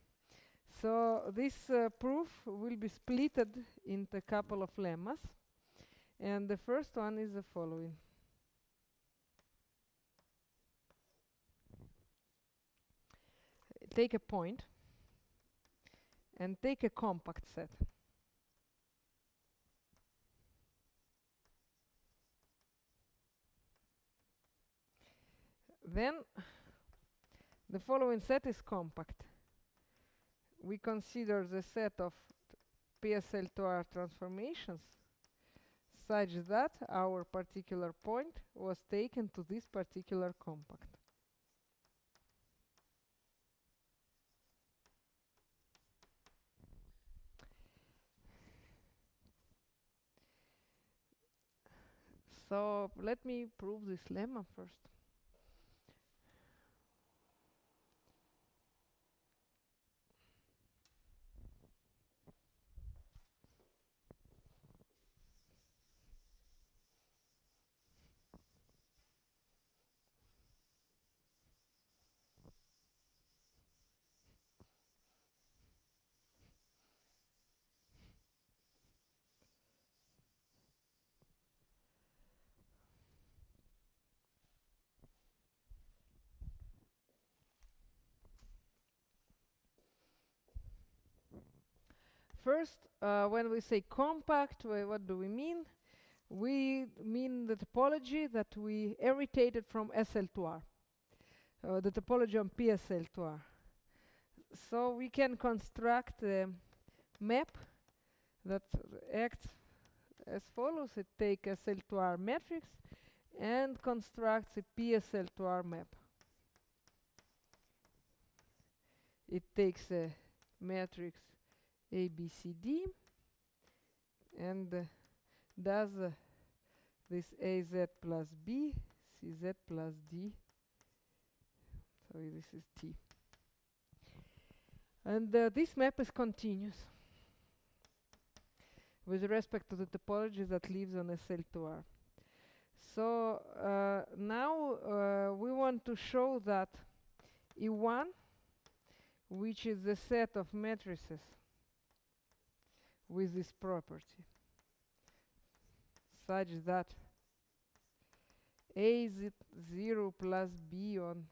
So this proof will be splitted into a couple of lemmas. And the first one is the following. Take a point and take a compact set. Then the following set is compact. We consider the set of PSL to R transformations such that our particular point was taken to this particular compact. So let me prove this lemma first. First, when we say compact, what do we mean? We mean the topology that we inherited from SL to R, the topology on PSL to R. So we can construct a map that acts as follows. It takes SL to R matrix and constructs a PSL to R map. It takes a matrix A, B, C, D and does this AZ plus B, CZ plus D. So this is T. And this map is continuous with respect to the topology that lives on SL to R. So now we want to show that E1, which is the set of matrices with this property, such that AZ0 plus B on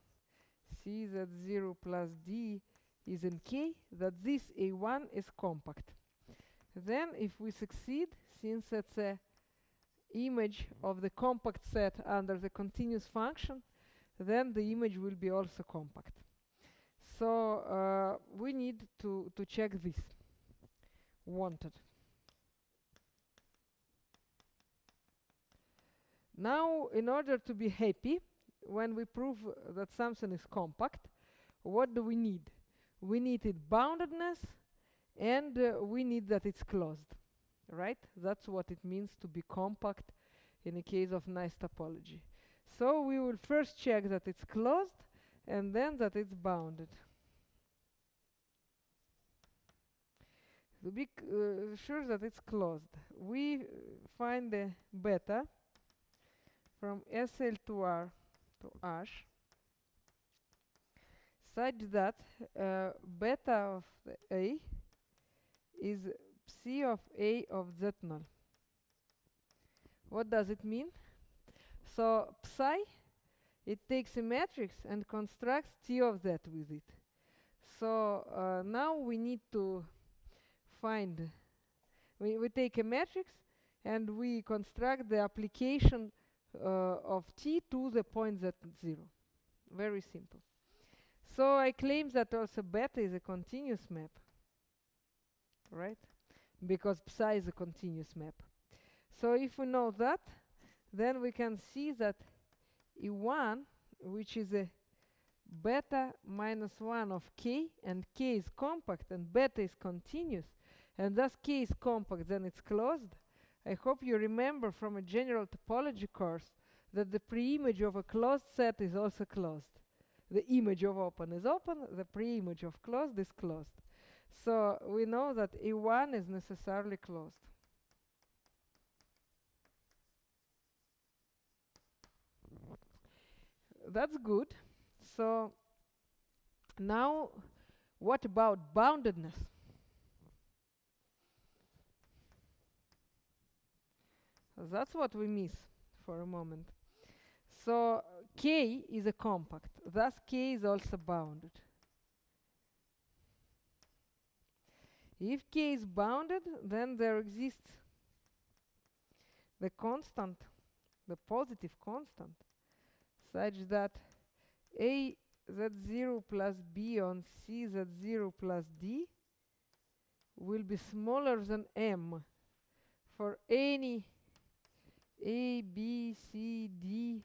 CZ0 plus D is in K, that this A1 is compact. Then if we succeed, since it's a image of the compact set under the continuous function, then the image will be also compact. So we need to check this. Wanted. Now, in order to be happy, when we prove that something is compact, what do we need? we need its boundedness, and we need that it's closed, right? That's what it means to be compact in the case of nice topology. So we will first check that it's closed, and then that it's bounded. To be sure that it's closed, we find the beta from SL to R to H such that beta of the A is psi of A of Z null. What does it mean? So psi, it takes a matrix and constructs T of Z with it. So now we need to find, we take a matrix and we construct the application of T to the point Z0. Very simple. So I claim that also beta is a continuous map, right? Because psi is a continuous map. So if we know that, then we can see that E1, which is a beta minus 1 of k, and k is compact and beta is continuous, and thus k is compact, then it's closed. I hope you remember from a general topology course that the preimage of a closed set is also closed. The image of open is open, the preimage of closed is closed. So we know that E1 is necessarily closed. That's good. So now what about boundedness? That's what we miss for a moment. So K is a compact, thus K is also bounded. If K is bounded, then there exists the constant, the positive constant, such that A Z0 plus B on C Z0 plus D will be smaller than M for any A, B, C, D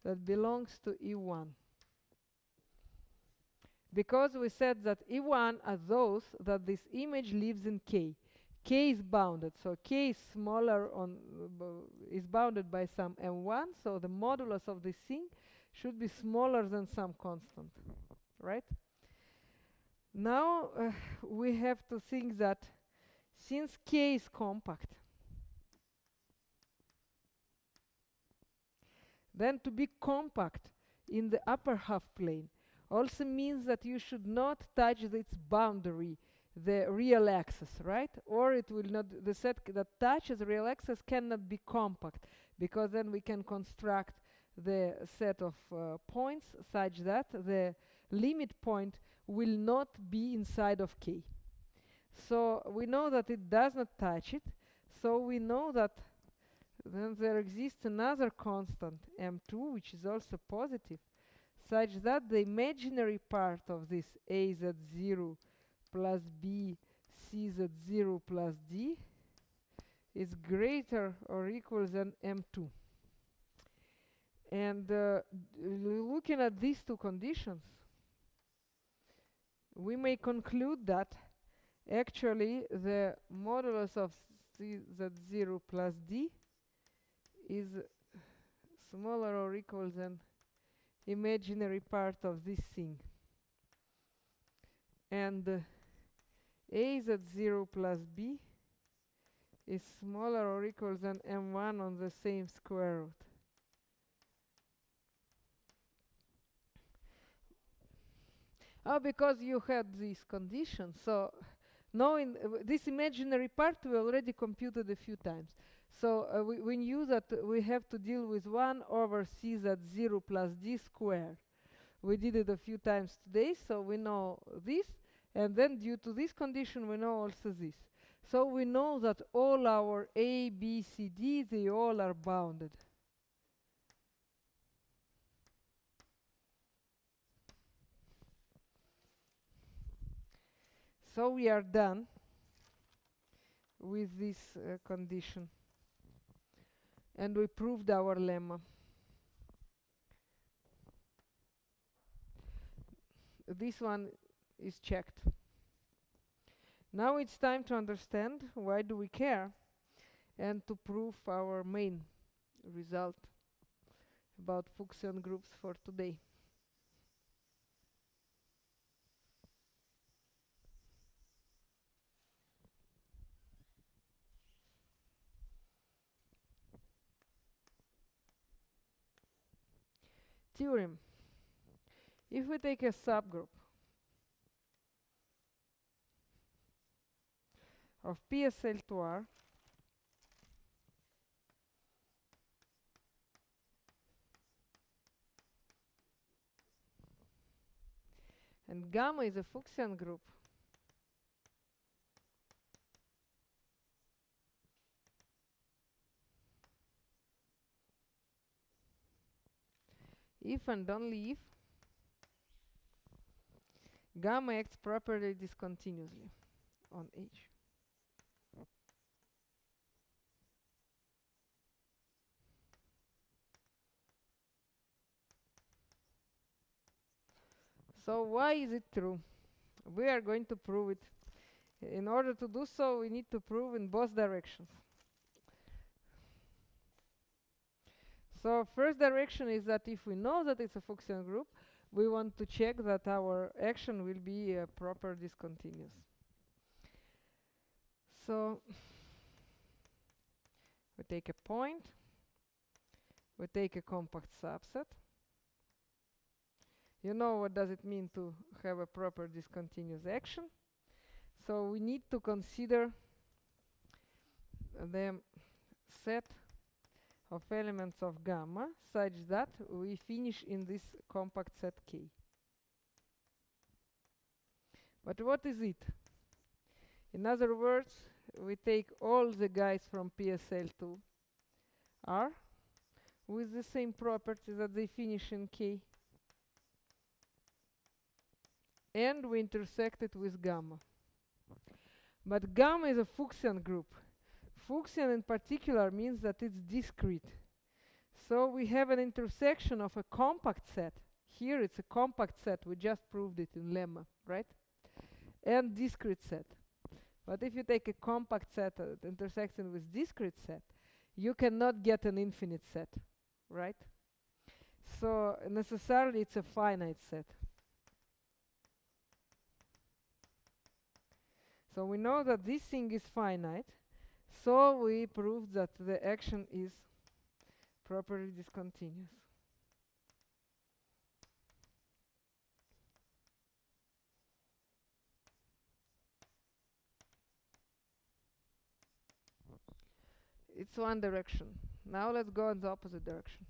that belongs to E1. Because we said that E1 are those that this image lives in K. K is bounded, so K is smaller on is bounded by some M1, so the modulus of this thing should be smaller than some constant, right? Now we have to think that since K is compact, then to be compact in the upper half plane also means that you should not touch its boundary, the real axis, right? Or it will not, the set that touches the real axis cannot be compact, because then we can construct the set of points such that the limit point will not be inside of K. So we know that it does not touch it, so we know that then there exists another constant, M2, which is also positive, such that the imaginary part of this A Z0 plus B C Z0 plus D is greater or equal than M2. And looking at these two conditions, we may conclude that actually the modulus of C Z0 plus D is smaller or equal than imaginary part of this thing. And A Z0 plus B is smaller or equal than M1 on the same square root. Because you had these conditions. So knowing this imaginary part we already computed a few times. So we knew that we have to deal with 1 over C Z0 plus D squared. We did it a few times today, so we know this. And then due to this condition, we know also this. So we know that all our A, B, C, D, they all are bounded. So we are done with this condition. And we proved our lemma. This one is checked. Now it's time to understand why do we care and to prove our main result about Fuchsian groups for today. Theorem. If we take a subgroup of PSL2R and gamma is a Fuchsian group, if and only if gamma acts properly discontinuously on H. So why is it true? We are going to prove it. In order to do so, we need to prove in both directions. So first direction is that if we know that it's a Fuchsian group, we want to check that our action will be proper discontinuous. So we take a point, we take a compact subset. You know what does it mean to have a proper discontinuous action. So we need to consider the set of elements of gamma such that we finish in this compact set K. But what is it? In other words, we take all the guys from PSL2 R with the same property that they finish in K, and we intersect it with gamma. But gamma is a Fuchsian group. Fuchsian in particular means that it's discrete. So we have an intersection of a compact set. Here it's a compact set. We just proved it in lemma, right? And discrete set. But if you take a compact set intersection with discrete set, you cannot get an infinite set, right? So necessarily it's a finite set. So we know that this thing is finite, so we proved that the action is properly discontinuous. It's one direction. Now let's go in the opposite direction.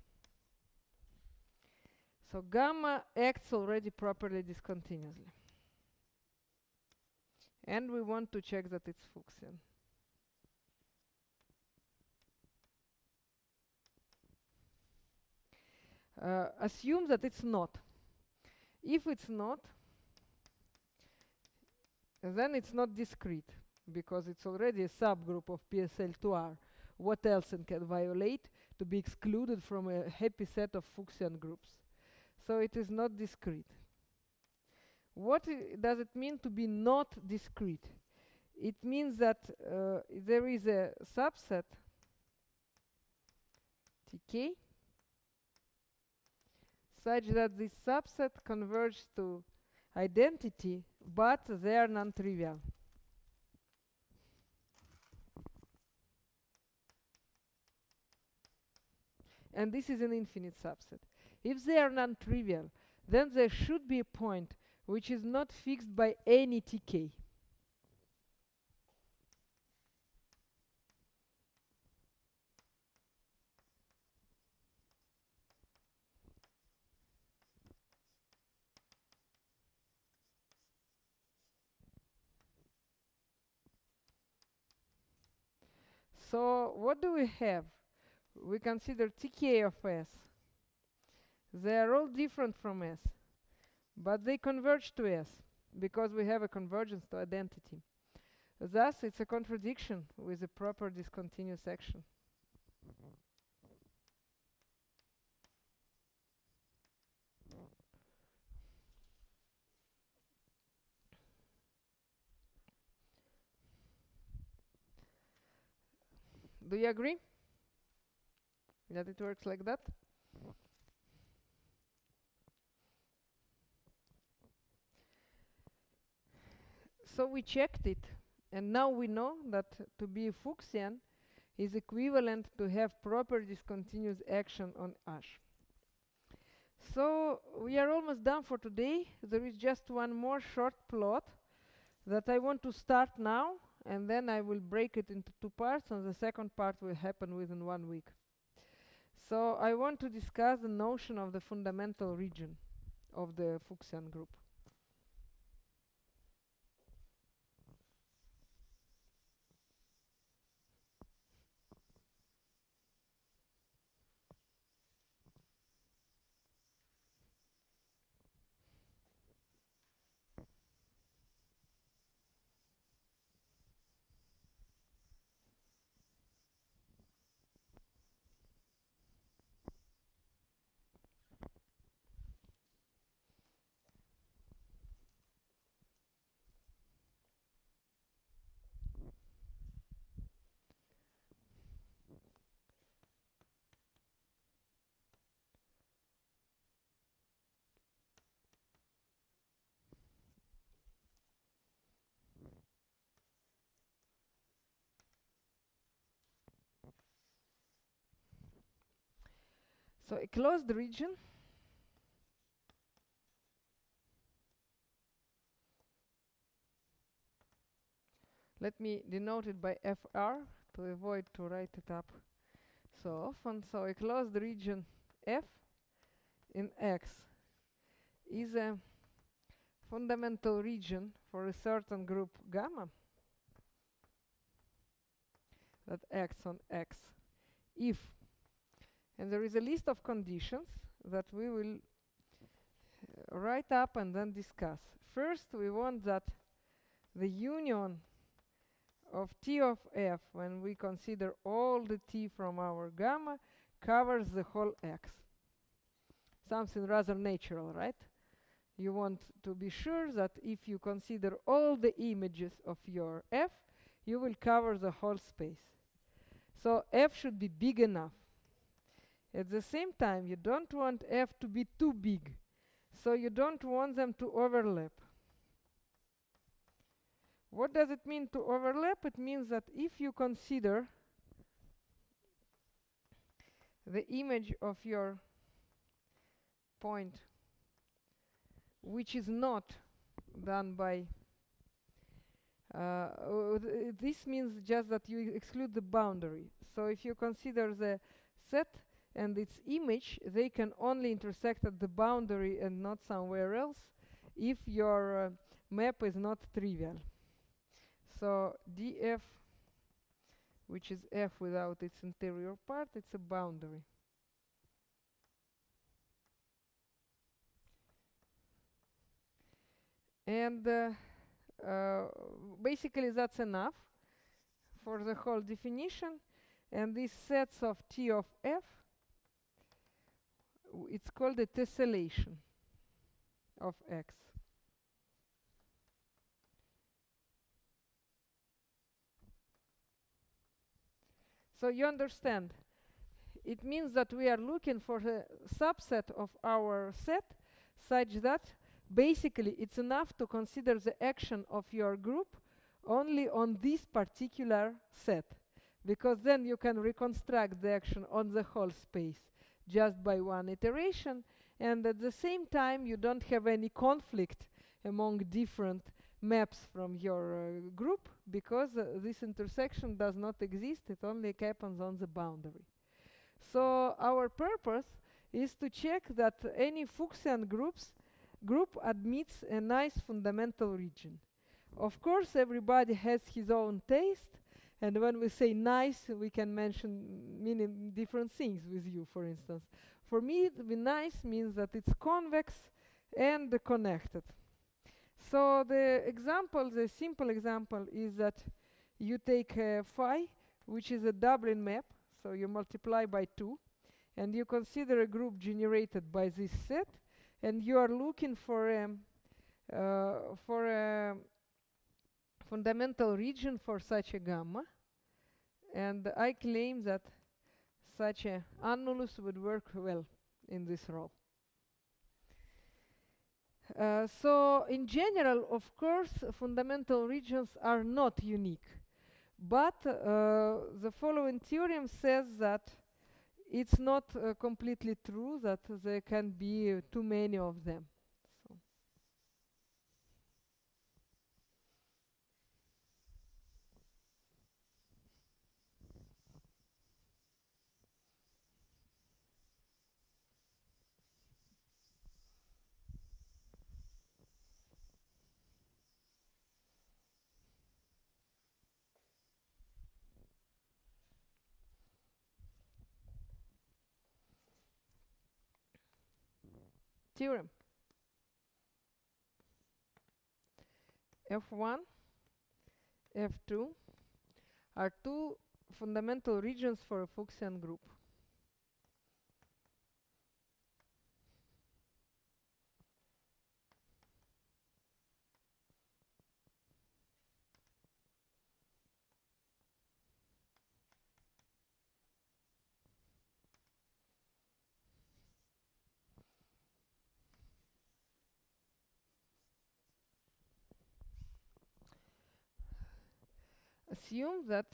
So gamma acts already properly discontinuously. And we want to check that it's Fuchsian. Assume that it's not. If it's not, then it's not discrete, because it's already a subgroup of PSL2R. What else it can violate to be excluded from a happy set of Fuchsian groups? So it is not discrete. What does it mean to be not discrete? It means that there is a subset Tk such that this subset converges to identity, but they are non-trivial. And this is an infinite subset. If they are non-trivial, then there should be a point which is not fixed by any Tk. So what do we have? We consider Tk of S. They are all different from S, but they converge to S because we have a convergence to identity. Thus, it's a contradiction with a proper discontinuous action. Do you agree that it works like that? So we checked it, and now we know that to be a Fuchsian is equivalent to have proper discontinuous action on H. So we are almost done for today. There is just one more short plot that I want to start now, and then I will break it into two parts, and the second part will happen within 1 week. So I want to discuss the notion of the fundamental region of the Fuchsian group. So a closed region let me denote it by FR to avoid to write it up so often. So a closed region F in X is a fundamental region for a certain group gamma, that X on X, if, and there is a list of conditions that we will write up and then discuss. First, we want that the union of T of F, when we consider all the T from our gamma, covers the whole X. Something rather natural, right? You want to be sure that if you consider all the images of your F, you will cover the whole space. So F should be big enough. At the same time, you don't want F to be too big, so you don't want them to overlap. What does it mean to overlap? It means that if you consider the image of your point, which is not done by this means just that you exclude the boundary. So if you consider the set and its image, they can only intersect at the boundary and not somewhere else if your map is not trivial. So df, which is f without its interior part, it's a boundary. And basically that's enough for the whole definition. And these sets of T of F, it's called a tessellation of X. So you understand, it means that we are looking for a subset of our set such that basically it's enough to consider the action of your group only on this particular set, because then you can reconstruct the action on the whole space just by one iteration, and at the same time you don't have any conflict among different maps from your group, because this intersection does not exist, it only happens on the boundary. So our purpose is to check that any Fuchsian group admits a nice fundamental region. Of course, everybody has his own taste, and when we say nice, we can mean different things with you, for instance. For me, the nice means that it's convex and connected. So the example, the simple example, is that you take phi, which is a Dublin map, so you multiply by 2, and you consider a group generated by this set, and you are looking for a fundamental region for such a gamma, And I claim that such a annulus would work well in this role. So in general, of course, fundamental regions are not unique. But the following theorem says that it's not completely true, that there can be too many of them. So theorem. F1, F2 are two fundamental regions for a Fuchsian group. Assume that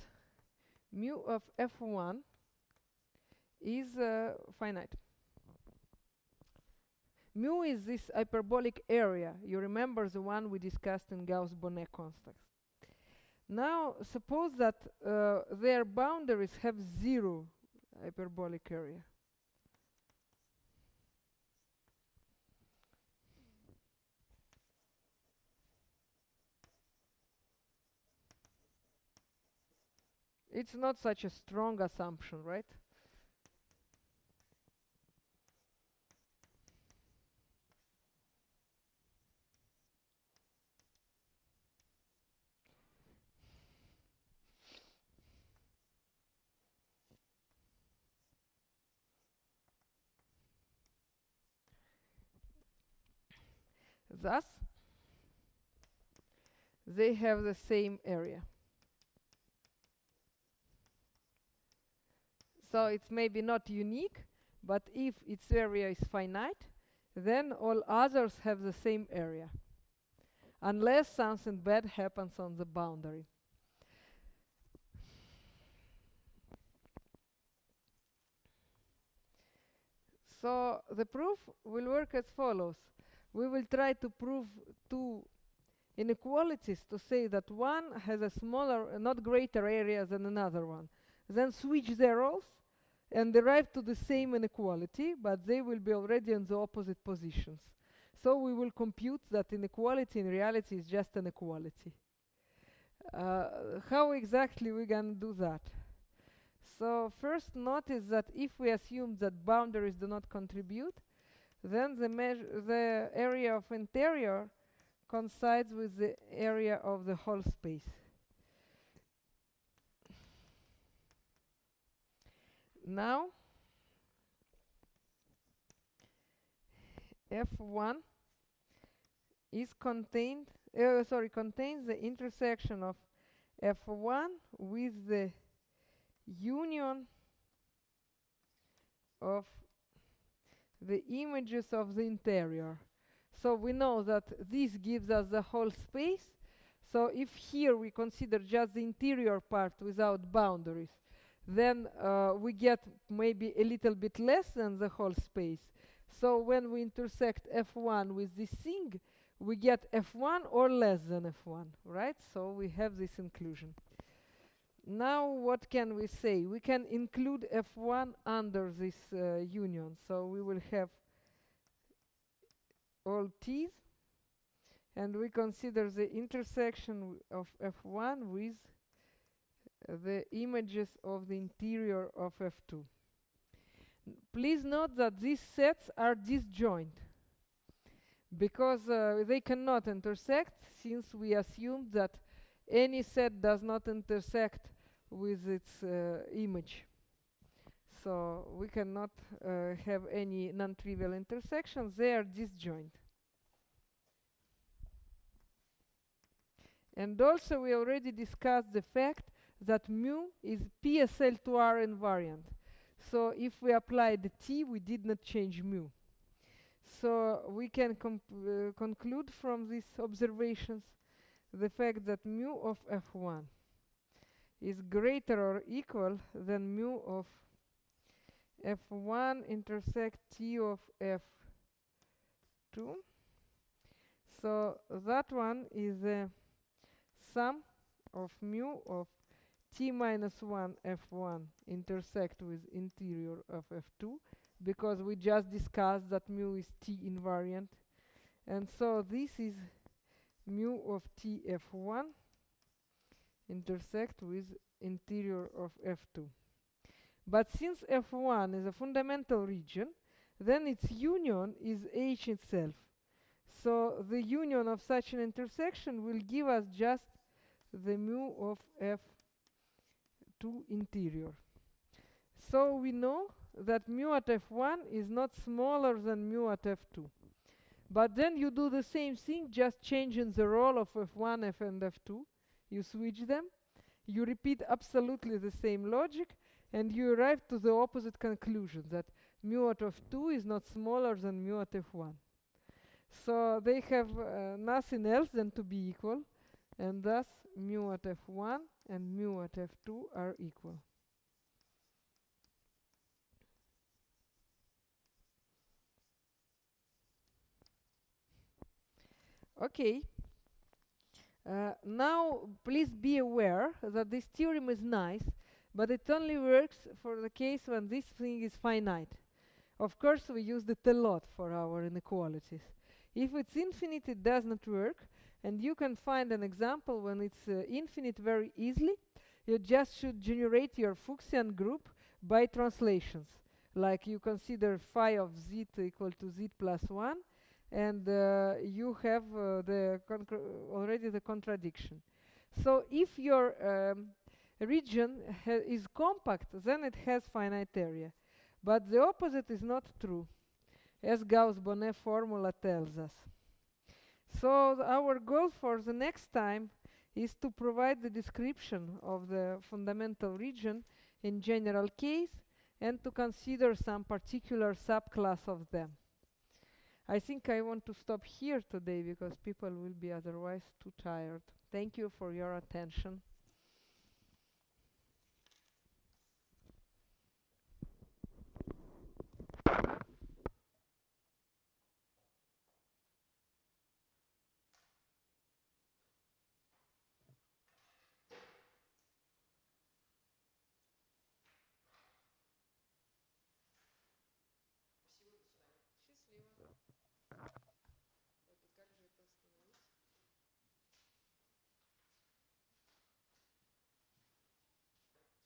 mu of F1 is finite. Mu is this hyperbolic area. You remember the one we discussed in Gauss-Bonnet context. Now, suppose that their boundaries have zero hyperbolic area. It's not such a strong assumption, right? Thus, they have the same area. So it's maybe not unique, but if its area is finite, then all others have the same area, unless something bad happens on the boundary. So the proof will work as follows. We will try to prove two inequalities to say that one has a smaller, not greater area than another one. Then switch their roles and arrive to the same inequality, but they will be already in the opposite positions. So we will compute that inequality in reality is just an equality. How exactly we can do that? So first notice that if we assume that boundaries do not contribute, then the area of interior coincides with the area of the whole space. Now, F1 is contains the intersection of F1 with the union of the images of the interior. So we know that this gives us the whole space. So if here we consider just the interior part without boundaries, then we get maybe a little bit less than the whole space. So when we intersect F1 with this thing, we get F1 or less than F1, right? So we have this inclusion. Now what can we say? We can include F1 under this union. So we will have all T's, and we consider the intersection of F1 with the images of the interior of F2. Please note that these sets are disjoint because they cannot intersect, since we assumed that any set does not intersect with its image. So we cannot have any non-trivial intersections. They are disjoint. And also we already discussed the fact that mu is PSL2R invariant. So if we apply the T, we did not change mu. So we can conclude from these observations the fact that mu of F1 is greater or equal than mu of F1 intersect T of F2. So that one is a sum of mu of T minus 1 F1 intersect with interior of F2, because we just discussed that mu is T invariant. And so this is mu of T F1 intersect with interior of F2. But since F1 is a fundamental region, then its union is H itself. So the union of such an intersection will give us just the mu of F2 interior. So we know that mu at F1 is not smaller than mu at F2. But then you do the same thing, just changing the role of F1, F and F2. You switch them. You repeat absolutely the same logic, and you arrive to the opposite conclusion, that mu at F2 is not smaller than mu at F1. So they have nothing else than to be equal, and thus mu at F1 and mu at F2 are equal. Okay. Now please be aware that this theorem is nice, but it only works for the case when this thing is finite. Of course, we use it a lot for our inequalities. If it's infinite, it does not work, and you can find an example when it's infinite very easily. You just should generate your Fuchsian group by translations. Like you consider phi of z equal to z plus 1, and you have already the contradiction. So if your region is compact, then it has finite area. But the opposite is not true, as Gauss-Bonnet formula tells us. So our goal for the next time is to provide the description of the fundamental region in general case, and to consider some particular subclass of them. I think I want to stop here today, because people will be otherwise too tired. Thank you for your attention.